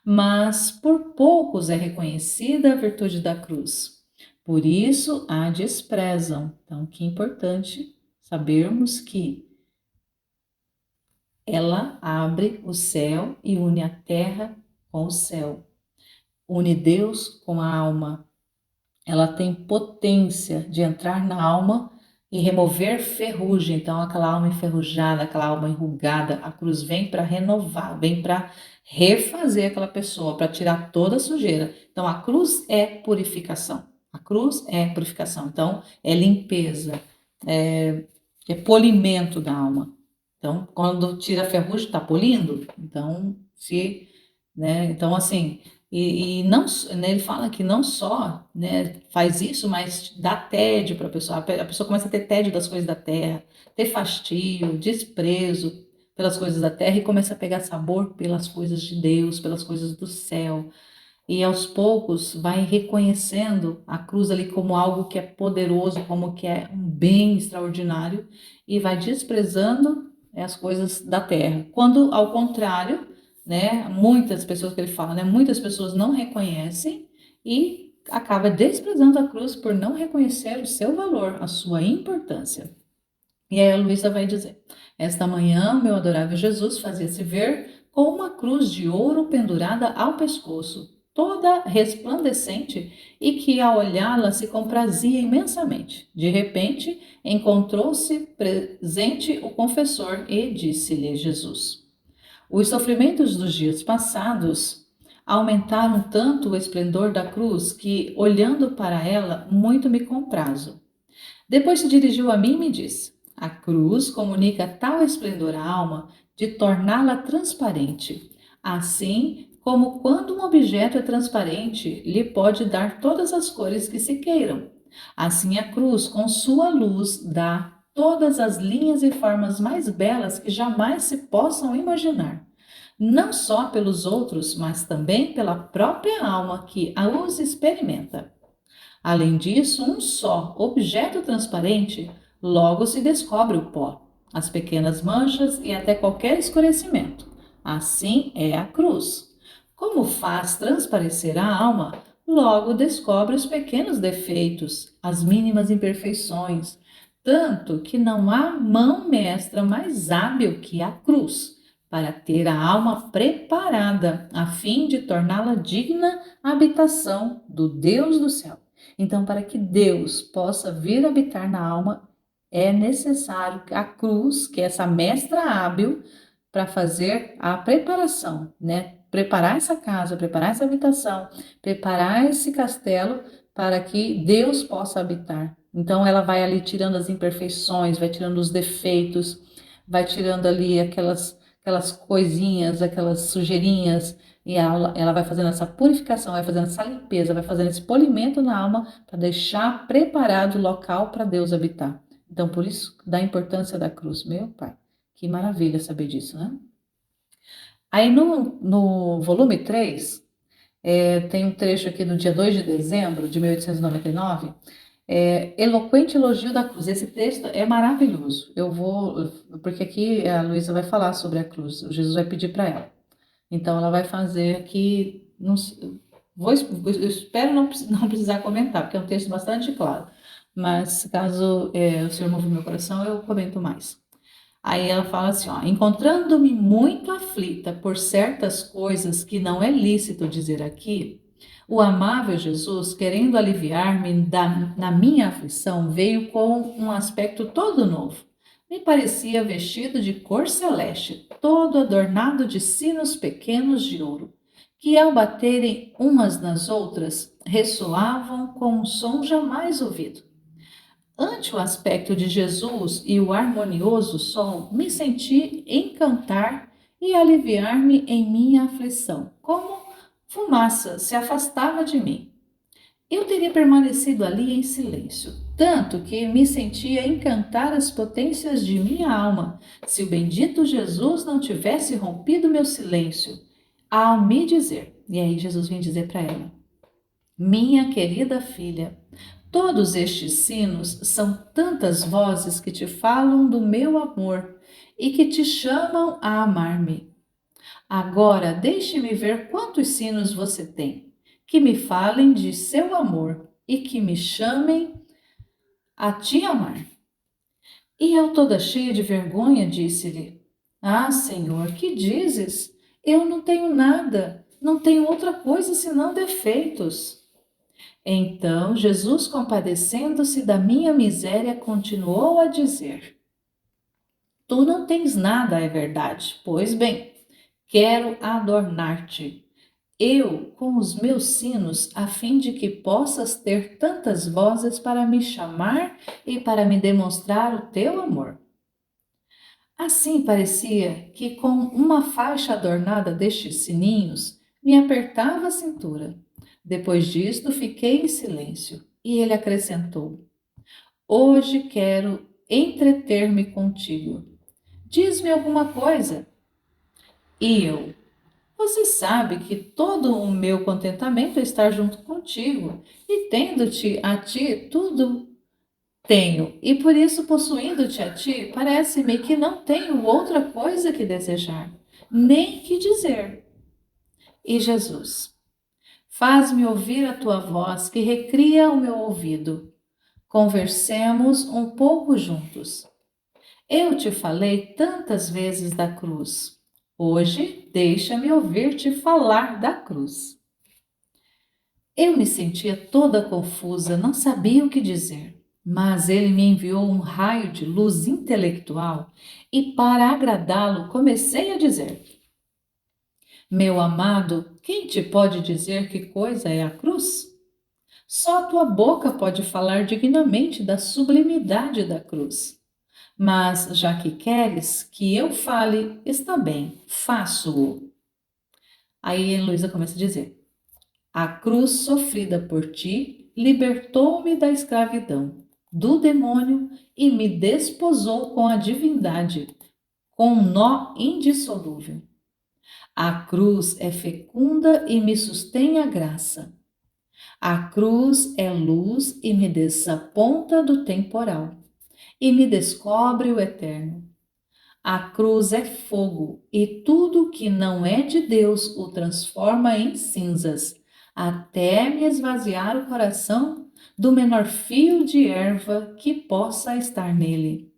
S1: Mas por poucos é reconhecida a virtude da cruz. Por isso a desprezam. Então, que importante sabermos que ela abre o céu e une a terra com o céu. Une Deus com a alma. Ela tem potência de entrar na alma e remover ferrugem. Então, aquela alma enferrujada, aquela alma enrugada, a cruz vem para renovar, vem para refazer aquela pessoa, para tirar toda a sujeira. Então, a cruz é purificação. A cruz é purificação. Então, é limpeza, é, é polimento da alma. Então, quando tira a ferrugem, está polindo. Então, se, né? Então, assim, e não, né, ele fala que não só, né, faz isso, mas dá tédio para a pessoa. A pessoa começa a ter tédio das coisas da terra, ter fastio, desprezo pelas coisas da terra e começa a pegar sabor pelas coisas de Deus, pelas coisas do céu. E aos poucos vai reconhecendo a cruz ali como algo que é poderoso, como que é um bem extraordinário e vai desprezando as coisas da terra. Quando ao contrário, né, muitas pessoas que ele fala, né, muitas pessoas não reconhecem e acaba desprezando a cruz por não reconhecer o seu valor, a sua importância. E aí a Luísa vai dizer: esta manhã, meu adorável Jesus fazia-se ver com uma cruz de ouro pendurada ao pescoço, toda resplandecente, e que ao olhá-la se comprazia imensamente. De repente, encontrou-se presente o confessor e disse-lhe Jesus: os sofrimentos dos dias passados aumentaram tanto o esplendor da cruz que, olhando para ela, muito me comprazo. Depois se dirigiu a mim e me disse: a cruz comunica tal esplendor à alma de torná-la transparente. Assim como quando um objeto é transparente, lhe pode dar todas as cores que se queiram. Assim a cruz, com sua luz, dá todas as linhas e formas mais belas que jamais se possam imaginar. Não só pelos outros, mas também pela própria alma que a os experimenta. Além disso, um só objeto transparente logo se descobre o pó, as pequenas manchas e até qualquer escurecimento. Assim é a cruz. Como faz transparecer a alma, logo descobre os pequenos defeitos, as mínimas imperfeições, tanto que não há mão mestra mais hábil que a cruz para ter a alma preparada a fim de torná-la digna habitação do Deus do céu. Então, para que Deus possa vir habitar na alma, é necessário que a cruz, que é essa mestra hábil, para fazer a preparação, né? Preparar essa casa, preparar essa habitação, preparar esse castelo para que Deus possa habitar. Então, ela vai ali tirando as imperfeições, vai tirando os defeitos, vai tirando ali aquelas coisinhas, aquelas sujeirinhas, e ela vai fazendo essa purificação, vai fazendo essa limpeza, vai fazendo esse polimento na alma para deixar preparado o local para Deus habitar. Então, por isso, da importância da cruz. Meu Pai, que maravilha saber disso, né? Aí no volume 3, tem um trecho aqui do dia 2 de dezembro de 1899, eloquente elogio da cruz. Esse texto é maravilhoso. Eu vou, porque aqui a Luísa vai falar sobre a cruz, o Jesus vai pedir para ela. Então, ela vai fazer aqui. Não, eu espero não precisar comentar, porque é um texto bastante claro. Mas, caso o Senhor move meu coração, eu comento mais. Aí ela fala assim: ó, encontrando-me muito aflita por certas coisas que não é lícito dizer aqui, o amável Jesus, querendo aliviar-me na minha aflição, veio com um aspecto todo novo. Me parecia vestido de cor celeste, todo adornado de sinos pequenos de ouro, que ao baterem umas nas outras, ressoavam com um som jamais ouvido. Ante o aspecto de Jesus e o harmonioso som, me senti encantar e aliviar-me em minha aflição, como fumaça se afastava de mim. Eu teria permanecido ali em silêncio, tanto que me sentia encantar as potências de minha alma, se o bendito Jesus não tivesse rompido meu silêncio, ao me dizer, e aí Jesus vem dizer para ela: minha querida filha, todos estes sinos são tantas vozes que te falam do meu amor e que te chamam a amar-me. Agora deixe-me ver quantos sinos você tem, que me falem de seu amor e que me chamem a te amar. E eu, toda cheia de vergonha, disse-lhe: ah, Senhor, que dizes? Eu não tenho nada, não tenho outra coisa senão defeitos. Então Jesus, compadecendo-se da minha miséria, continuou a dizer: Tu não tens nada, é verdade. Pois bem, quero adornar-te, eu com os meus sinos, a fim de que possas ter tantas vozes para me chamar e para me demonstrar o teu amor. Assim parecia que, com uma faixa adornada destes sininhos, me apertava a cintura. Depois disto, fiquei em silêncio e ele acrescentou: Hoje quero entreter-me contigo. Diz-me alguma coisa. E eu: Você sabe que todo o meu contentamento é estar junto contigo, e tendo-te a ti, tudo tenho, e por isso, possuindo-te a ti, parece-me que não tenho outra coisa que desejar, nem que dizer. E Jesus: Faz-me ouvir a tua voz que recria o meu ouvido. Conversemos um pouco juntos. Eu te falei tantas vezes da cruz. Hoje, deixa-me ouvir-te falar da cruz. Eu me sentia toda confusa, não sabia o que dizer, mas ele me enviou um raio de luz intelectual e, para agradá-lo, comecei a dizer: Meu amado, quem te pode dizer que coisa é a cruz? Só a tua boca pode falar dignamente da sublimidade da cruz. Mas, já que queres que eu fale, está bem, faço-o. Aí Heloísa começa a dizer: A cruz sofrida por ti libertou-me da escravidão, do demônio e me desposou com a divindade, com um nó indissolúvel. A cruz é fecunda e me sustém a graça. A cruz é luz e me desaponta do temporal, e me descobre o eterno. A cruz é fogo, e tudo que não é de Deus o transforma em cinzas, até me esvaziar o coração do menor fio de erva que possa estar nele.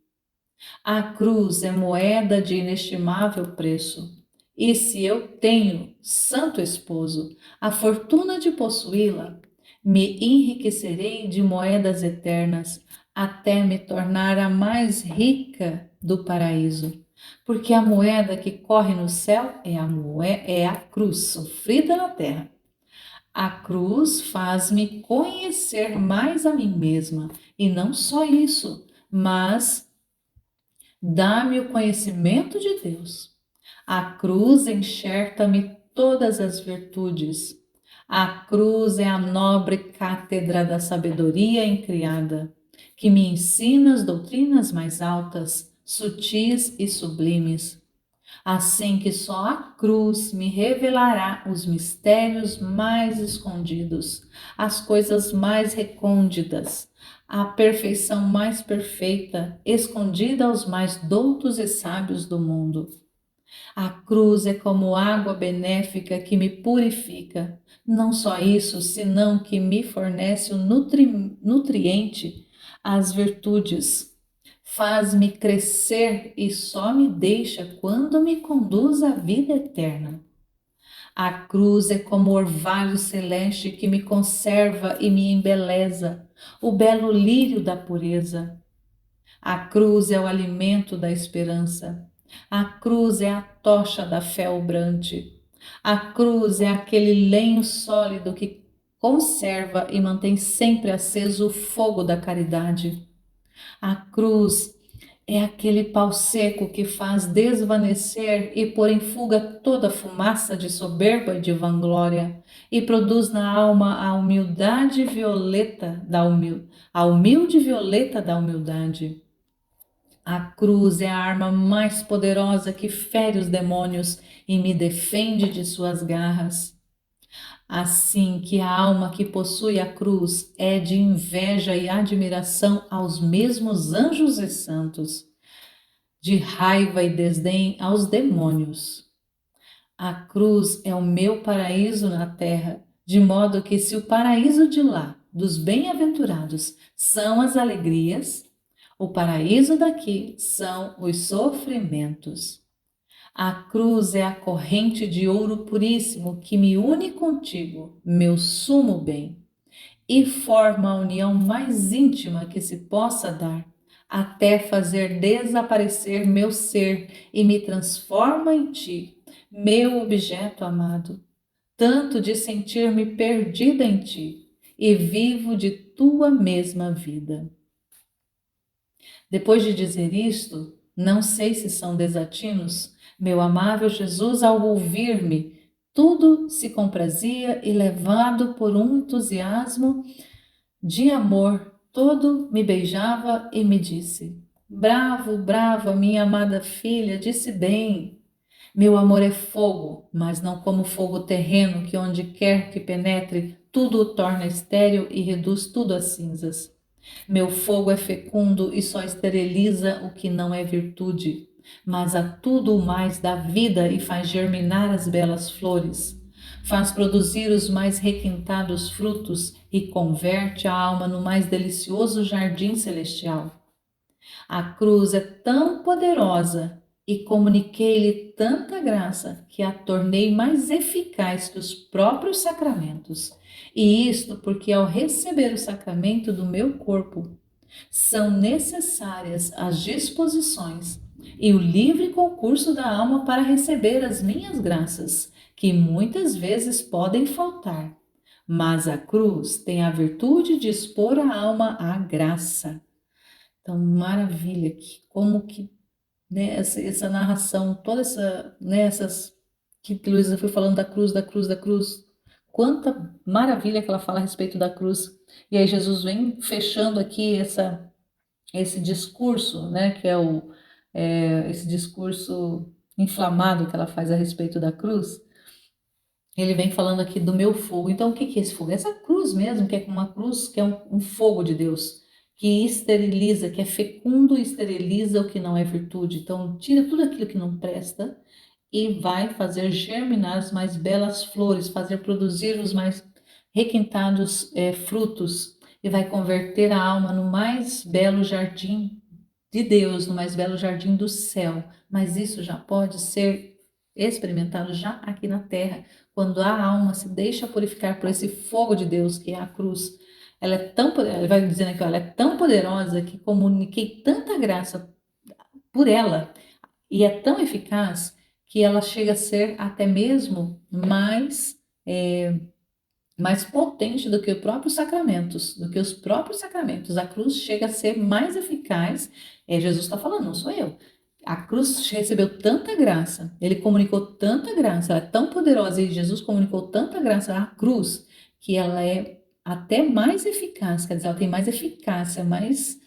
S1: A cruz é moeda de inestimável preço. E se eu tenho, santo esposo, a fortuna de possuí-la, me enriquecerei de moedas eternas até me tornar a mais rica do paraíso. Porque a moeda que corre no céu é a cruz sofrida na terra. A cruz faz-me conhecer mais a mim mesma, e não só isso, mas dá-me o conhecimento de Deus. A cruz enxerta-me todas as virtudes. A cruz é a nobre cátedra da sabedoria incriada, que me ensina as doutrinas mais altas, sutis e sublimes. Assim que só a cruz me revelará os mistérios mais escondidos, as coisas mais recônditas, a perfeição mais perfeita, escondida aos mais doutos e sábios do mundo. A cruz é como água benéfica que me purifica. Não só isso, senão que me fornece o nutriente, as virtudes. Faz-me crescer e só me deixa quando me conduz à vida eterna. A cruz é como orvalho celeste que me conserva e me embeleza, o belo lírio da pureza. A cruz é o alimento da esperança. A cruz é a tocha da fé obrante. A cruz é aquele lenho sólido que conserva e mantém sempre aceso o fogo da caridade. A cruz é aquele pau seco que faz desvanecer e pôr em fuga toda a fumaça de soberba e de vanglória, e produz na alma a humildade violeta a humilde violeta da humildade. A cruz é a arma mais poderosa que fere os demônios e me defende de suas garras. Assim que a alma que possui a cruz é de inveja e admiração aos mesmos anjos e santos, de raiva e desdém aos demônios. A cruz é o meu paraíso na terra, de modo que se o paraíso de lá, dos bem-aventurados, são as alegrias, o paraíso daqui são os sofrimentos. A cruz é a corrente de ouro puríssimo que me une contigo, meu sumo bem. e forma a união mais íntima que se possa dar, até fazer desaparecer meu ser e me transforma em ti, meu objeto amado, tanto de sentir-me perdida em ti e vivo de tua mesma vida. Depois de dizer isto, não sei se são desatinos, meu amável Jesus, ao ouvir-me, tudo se comprazia e, levado por um entusiasmo de amor, todo me beijava e me disse: Bravo, bravo, minha amada filha, disse bem. Meu amor é fogo, mas não como fogo terreno que onde quer que penetre, tudo o torna estéril e reduz tudo a cinzas. Meu fogo é fecundo e só esteriliza o que não é virtude, mas a tudo o mais dá vida e faz germinar as belas flores. Faz produzir os mais requintados frutos e converte a alma no mais delicioso jardim celestial. A cruz é tão poderosa e comuniquei-lhe tanta graça que a tornei mais eficaz que os próprios sacramentos. E isto porque, ao receber o sacramento do meu corpo, são necessárias as disposições e o livre concurso da alma para receber as minhas graças, que muitas vezes podem faltar. Mas a cruz tem a virtude de expor a alma à graça. Então, maravilha, que, como que, né, essa narração, toda essa, né, essas, que Luísa foi falando da cruz, da cruz, da cruz, quanta maravilha que ela fala a respeito da cruz. E aí Jesus vem fechando aqui esse discurso, né, que esse discurso inflamado que ela faz a respeito da cruz. Ele vem falando aqui do meu fogo. Então, o que é esse fogo? Essa cruz mesmo, que é uma cruz, que é um fogo de Deus, que esteriliza, que é fecundo e esteriliza o que não é virtude. Então, tira tudo aquilo que não presta e vai fazer germinar as mais belas flores, fazer produzir os mais requintados frutos, e vai converter a alma no mais belo jardim de Deus, no mais belo jardim do céu. Mas isso já pode ser experimentado já aqui na terra, quando a alma se deixa purificar por esse fogo de Deus que é a cruz. Ela é tão, ele vai dizendo aqui, ela é tão poderosa que comuniquei tanta graça por ela e é tão eficaz que ela chega a ser até mesmo mais potente do que os próprios sacramentos, do que os próprios sacramentos. A cruz chega a ser mais eficaz. Jesus está falando, não sou eu. A cruz recebeu tanta graça, ele comunicou tanta graça, ela é tão poderosa e Jesus comunicou tanta graça à cruz que ela é até mais eficaz, quer dizer, ela tem mais eficácia, mais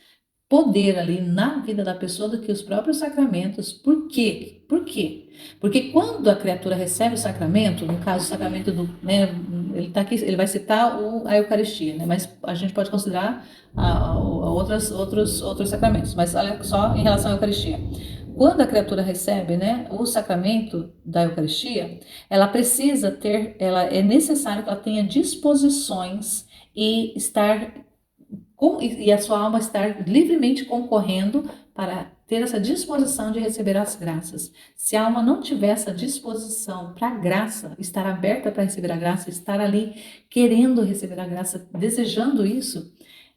S1: poder ali na vida da pessoa do que os próprios sacramentos. Por quê? Por quê? Porque quando a criatura recebe o sacramento, no caso o sacramento do, né, ele tá aqui, ele vai citar a Eucaristia, né, mas a gente pode considerar outros sacramentos, mas olha só em relação à Eucaristia. Quando a criatura recebe, né, o sacramento da Eucaristia, ela precisa ter, ela é necessário que ela tenha disposições e estar e a sua alma estar livremente concorrendo para ter essa disposição de receber as graças. Se a alma não tiver essa disposição para a graça, estar aberta para receber a graça, estar ali querendo receber a graça, desejando isso,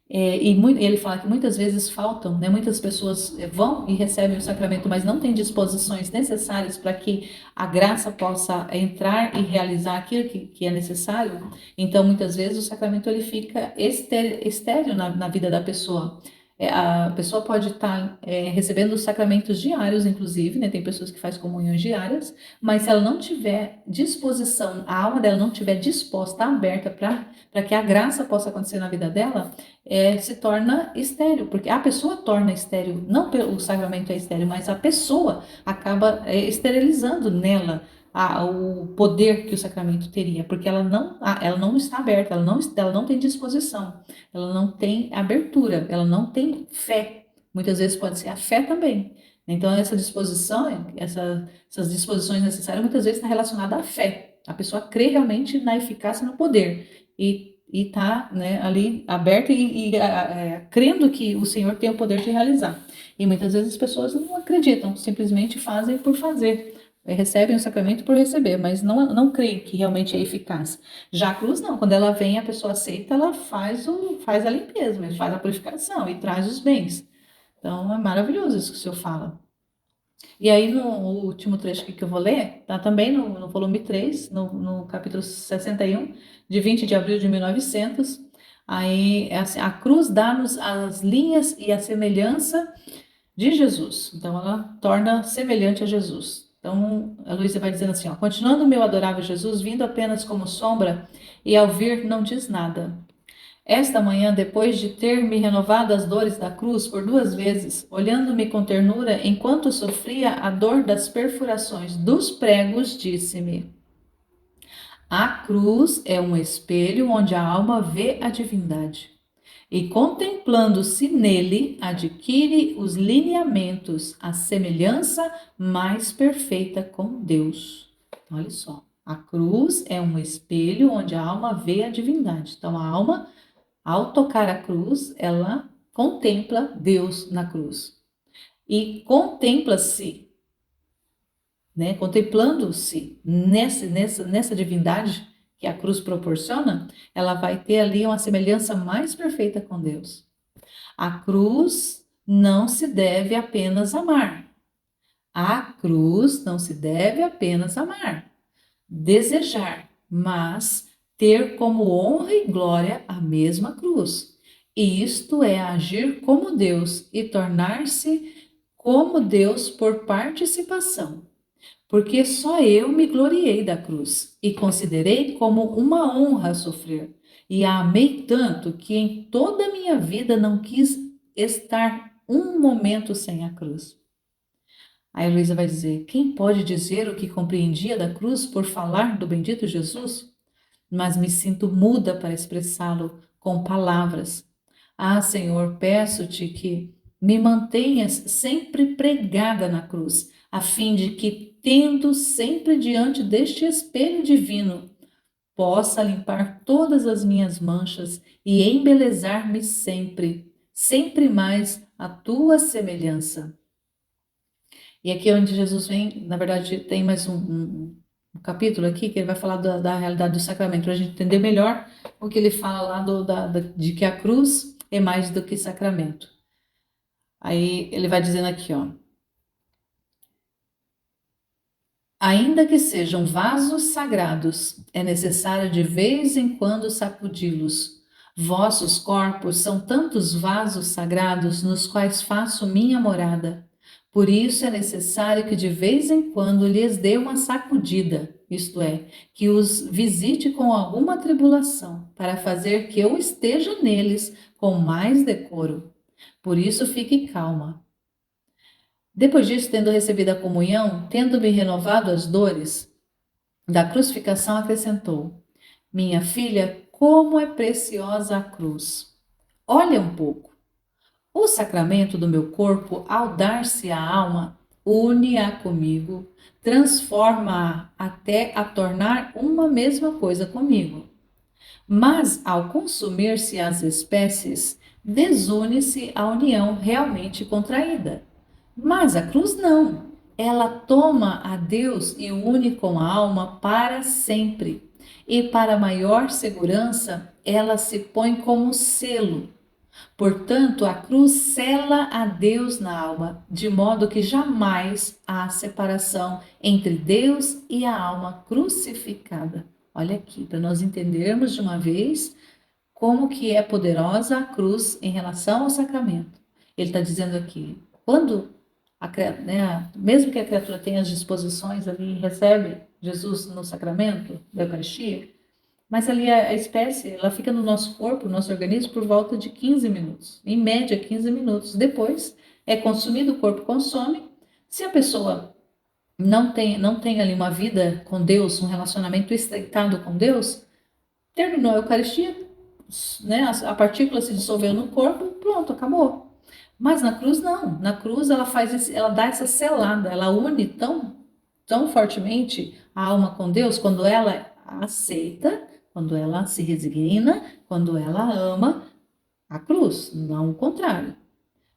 S1: ele fala que muitas vezes faltam, né? Muitas pessoas vão e recebem o sacramento, mas não têm disposições necessárias para que a graça possa entrar e realizar aquilo que é necessário. Então, muitas vezes o sacramento ele fica estéril na vida da pessoa. A pessoa pode estar recebendo os sacramentos diários, inclusive, né? Tem pessoas que fazem comunhões diárias, mas se ela não tiver disposição, a alma dela não tiver disposta, aberta para que a graça possa acontecer na vida dela, se torna estéril, porque a pessoa torna estéril, não o sacramento é estéril, mas a pessoa acaba esterilizando nela o poder que o sacramento teria, porque ela não está aberta, ela não tem disposição, ela não tem abertura, ela não tem fé. Muitas vezes pode ser a fé também. Então, essa disposição, essas disposições necessárias, muitas vezes está relacionada à fé. A pessoa crê realmente na eficácia e no poder. E está, né, ali aberta crendo que o Senhor tem o poder de realizar. E muitas vezes as pessoas não acreditam, simplesmente fazem por fazer. recebem o sacramento por receber, mas não creem que realmente é eficaz. Já a cruz, não. Quando ela vem, a pessoa aceita, ela faz a limpeza, mas faz a purificação e traz os bens. Então, é maravilhoso isso que o senhor fala. E aí, no último trecho que eu vou ler, tá também no volume 3, no capítulo 61, de 20 de abril de 1900. Aí, é assim, a cruz dá-nos as linhas e a semelhança de Jesus. Então, ela torna semelhante a Jesus. Então, a Luísa vai dizendo assim, ó, continuando o meu adorável Jesus, vindo apenas como sombra, e ao vir não diz nada. Esta manhã, depois de ter me renovado as dores da cruz por 2 vezes, olhando-me com ternura enquanto sofria a dor das perfurações dos pregos, disse-me: a cruz é um espelho onde a alma vê a divindade. E contemplando-se nele, adquire os lineamentos, a semelhança mais perfeita com Deus. Olha só, a cruz é um espelho onde a alma vê a divindade. Então, a alma, ao tocar a cruz, ela contempla Deus na cruz. E contempla-se, né? Contemplando-se nessa divindade que a cruz proporciona, ela vai ter ali uma semelhança mais perfeita com Deus. A cruz não se deve apenas amar. A cruz não se deve apenas amar, desejar, mas ter como honra e glória a mesma cruz. E isto é agir como Deus e tornar-se como Deus por participação. Porque só eu me gloriei da cruz e considerei como uma honra sofrer. E a amei tanto que em toda a minha vida não quis estar um momento sem a cruz. Aí Luísa vai dizer: quem pode dizer o que compreendia da cruz por falar do bendito Jesus? Mas me sinto muda para expressá-lo com palavras. Ah, Senhor, peço-te que me mantenhas sempre pregada na cruz, a fim de que, tendo sempre diante deste espelho divino, possa limpar todas as minhas manchas e embelezar-me sempre, sempre mais a tua semelhança. E aqui é onde Jesus vem, na verdade, tem mais um capítulo aqui que ele vai falar da realidade do sacramento, para a gente entender melhor o que ele fala lá de que a cruz é mais do que sacramento. Aí ele vai dizendo aqui, ó. Ainda que sejam vasos sagrados, é necessário de vez em quando sacudi-los. Vossos corpos são tantos vasos sagrados nos quais faço minha morada. Por isso é necessário que de vez em quando lhes dê uma sacudida, isto é, que os visite com alguma tribulação, para fazer que eu esteja neles com mais decoro. Por isso fique calma. Depois disso, tendo recebido a comunhão, tendo-me renovado as dores da crucificação, acrescentou: minha filha, como é preciosa a cruz! Olha um pouco. O sacramento do meu corpo, ao dar-se à alma, une-a comigo, transforma-a até a tornar uma mesma coisa comigo. Mas, ao consumir-se as espécies, desune-se a união realmente contraída. Mas a cruz não. Ela toma a Deus e o une com a alma para sempre. E para maior segurança, ela se põe como selo. Portanto, a cruz sela a Deus na alma, de modo que jamais há separação entre Deus e a alma crucificada. Olha aqui, para nós entendermos de uma vez como que é poderosa a cruz em relação ao sacramento. Ele está dizendo aqui, quando mesmo que a criatura tenha as disposições ali, recebe Jesus no sacramento da Eucaristia, mas ali a espécie, ela fica no nosso corpo, no nosso organismo, por volta de 15 minutos. Em média, 15 minutos. Depois, é consumido, o corpo consome. Se a pessoa não tem ali uma vida com Deus, um relacionamento estreitado com Deus, terminou a Eucaristia, né, a partícula se dissolveu no corpo, pronto, acabou. Mas na cruz não. Na cruz ela dá essa selada, ela une tão fortemente a alma com Deus quando ela aceita, quando ela se resigna, quando ela ama a cruz, não o contrário.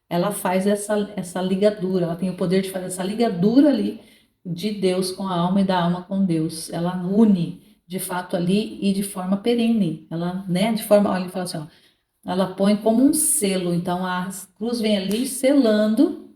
S1: Ela faz essa ligadura, ela tem o poder de fazer essa ligadura ali de Deus com a alma e da alma com Deus. Ela une, de fato, ali e de forma perene. Ela, né, de forma, olha, ele fala assim, ó, ela põe como um selo. Então a cruz vem ali selando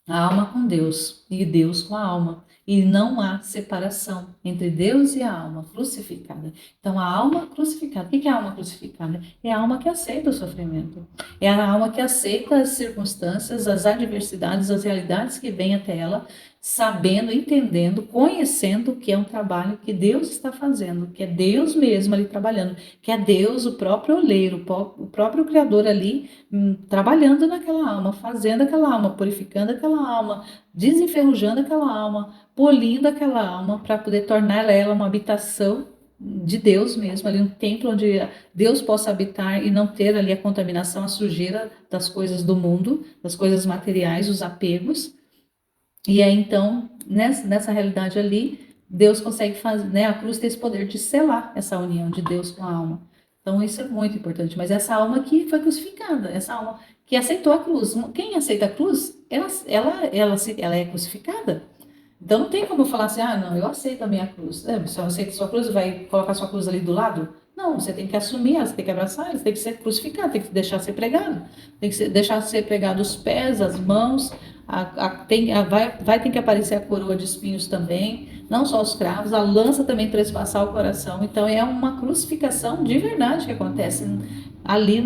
S1: a alma com Deus e Deus com a alma. E não há separação entre Deus e a alma crucificada. Então, a alma crucificada, o que é a alma crucificada? É a alma que aceita o sofrimento. É a alma que aceita as circunstâncias, as adversidades, as realidades que vêm até ela, sabendo, entendendo, conhecendo que é um trabalho que Deus está fazendo, que é Deus mesmo ali trabalhando, que é Deus, o próprio oleiro, o próprio Criador ali trabalhando naquela alma, fazendo aquela alma, purificando aquela alma, desenferrujando aquela alma, polindo aquela alma para poder tornar ela uma habitação de Deus mesmo, ali um templo onde Deus possa habitar e não ter ali a contaminação, a sujeira das coisas do mundo, das coisas materiais, os apegos. E aí então, nessa realidade ali, Deus consegue fazer, né? A cruz tem esse poder de selar essa união de Deus com a alma. Então isso é muito importante. Mas essa alma que foi crucificada, essa alma que aceitou a cruz. Quem aceita a cruz, ela é crucificada. Então não tem como eu falar assim, ah, não, eu aceito a minha cruz. Se eu aceito a sua cruz, vai colocar a sua cruz ali do lado? Não, você tem que assumir, você tem que abraçar, você tem que ser crucificado, tem que deixar ser pregado, tem que deixar ser pregado os pés, as mãos, vai ter que aparecer a coroa de espinhos também, não só os cravos, a lança também trespassar o coração. Então é uma crucificação de verdade que acontece ali,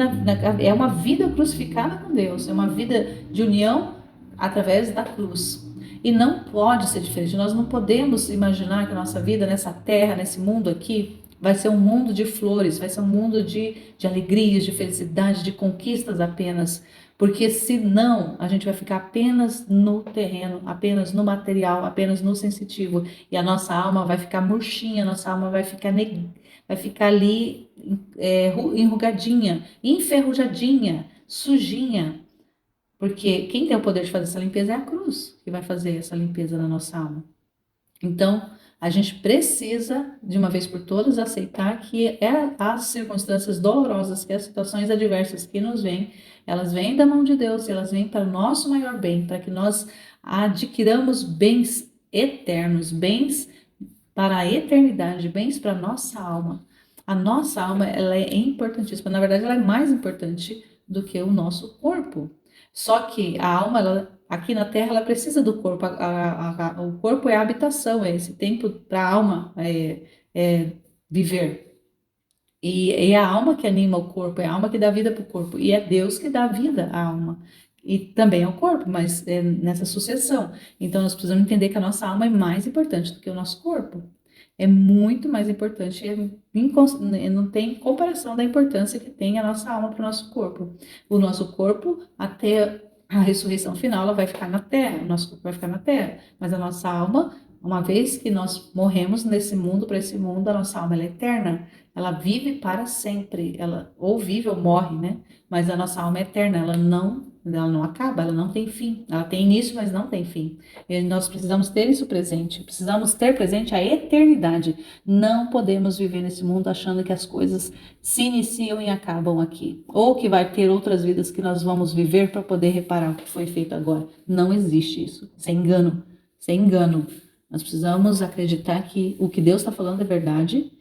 S1: é uma vida crucificada com Deus, é uma vida de união através da cruz. E não pode ser diferente. Nós não podemos imaginar que a nossa vida nessa terra, nesse mundo aqui, vai ser um mundo de flores, vai ser um mundo de alegrias, de felicidade, de conquistas apenas. Porque senão a gente vai ficar apenas no terreno, apenas no material, apenas no sensitivo. E a nossa alma vai ficar murchinha, a nossa alma vai ficar ali enrugadinha, enferrujadinha, sujinha. Porque quem tem o poder de fazer essa limpeza é a cruz, que vai fazer essa limpeza na nossa alma. Então, a gente precisa, de uma vez por todas, aceitar que as circunstâncias dolorosas, que as situações adversas que nos vêm, elas vêm da mão de Deus, elas vêm para o nosso maior bem, para que nós adquiramos bens eternos, bens para a eternidade, bens para a nossa alma. A nossa alma, ela é importantíssima, na verdade, ela é mais importante do que o nosso corpo. Só que a alma, aqui na Terra, ela precisa do corpo. O corpo é a habitação, é esse tempo para a alma viver. E é a alma que anima o corpo, é a alma que dá vida para o corpo. E é Deus que dá vida à alma. E também ao corpo, mas é nessa sucessão. Então nós precisamos entender que a nossa alma é mais importante do que o nosso corpo. É muito mais importante, não tem comparação da importância que tem a nossa alma para o nosso corpo. O nosso corpo, até a ressurreição final, ela vai ficar na terra, o nosso corpo vai ficar na terra, mas a nossa alma, uma vez que nós morremos nesse mundo, para esse mundo, a nossa alma ela é eterna, ela vive para sempre, ela ou vive ou morre, né? Mas a nossa alma é eterna, ela não acaba, ela não tem fim, ela tem início, mas não tem fim. E nós precisamos ter isso presente, precisamos ter presente a eternidade. Não podemos viver nesse mundo achando que as coisas se iniciam e acabam aqui, ou que vai ter outras vidas que nós vamos viver para poder reparar o que foi feito agora. Não existe isso, isso é engano, isso é engano. Nós precisamos acreditar que o que Deus está falando é verdade,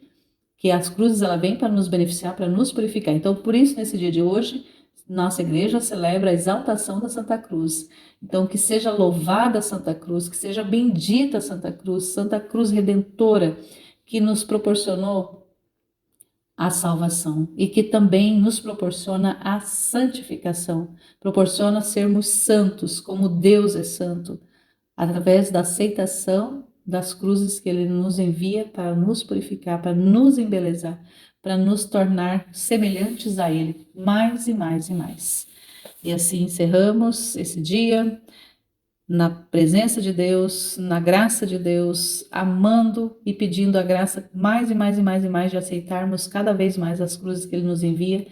S1: que as cruzes ela vem para nos beneficiar, para nos purificar. Então, por isso, nesse dia de hoje, nossa igreja celebra a exaltação da Santa Cruz. Então, que seja louvada a Santa Cruz, que seja bendita a Santa Cruz Redentora, que nos proporcionou a salvação e que também nos proporciona a santificação, proporciona sermos santos, como Deus é santo, através da aceitação das cruzes que Ele nos envia para nos purificar, para nos embelezar, para nos tornar semelhantes a Ele, mais e mais e mais. E assim encerramos esse dia, na presença de Deus, na graça de Deus, amando e pedindo a graça mais e mais e mais e mais de aceitarmos cada vez mais as cruzes que Ele nos envia,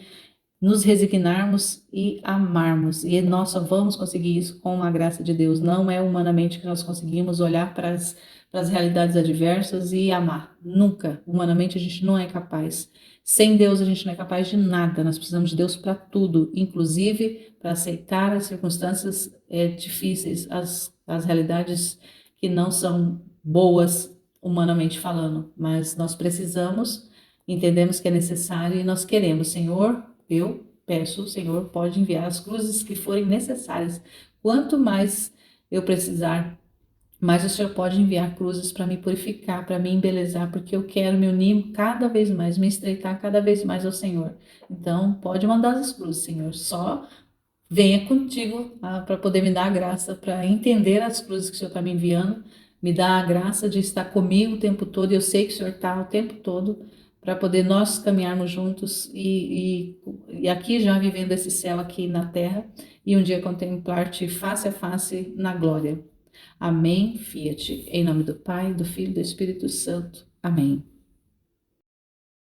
S1: nos resignarmos e amarmos. E nós só vamos conseguir isso com a graça de Deus. Não é humanamente que nós conseguimos olhar para as realidades adversas e amar. Nunca. Humanamente a gente não é capaz. Sem Deus a gente não é capaz de nada. Nós precisamos de Deus para tudo, inclusive para aceitar as circunstâncias difíceis, as realidades que não são boas humanamente falando, mas nós precisamos, entendemos que é necessário e nós queremos, Senhor, eu peço, Senhor, pode enviar as cruzes que forem necessárias. Quanto mais eu precisar, mas o Senhor pode enviar cruzes para me purificar, para me embelezar, porque eu quero me unir cada vez mais, me estreitar cada vez mais ao Senhor. Então, pode mandar as cruzes, Senhor. Só venha contigo para poder me dar a graça para entender as cruzes que o Senhor está me enviando, me dar a graça de estar comigo o tempo todo. E eu sei que o Senhor está o tempo todo para poder nós caminharmos juntos e aqui já vivendo esse céu aqui na terra e um dia contemplar-te face a face na glória. Amém, Fiat. Em nome do Pai, do Filho e do Espírito Santo. Amém.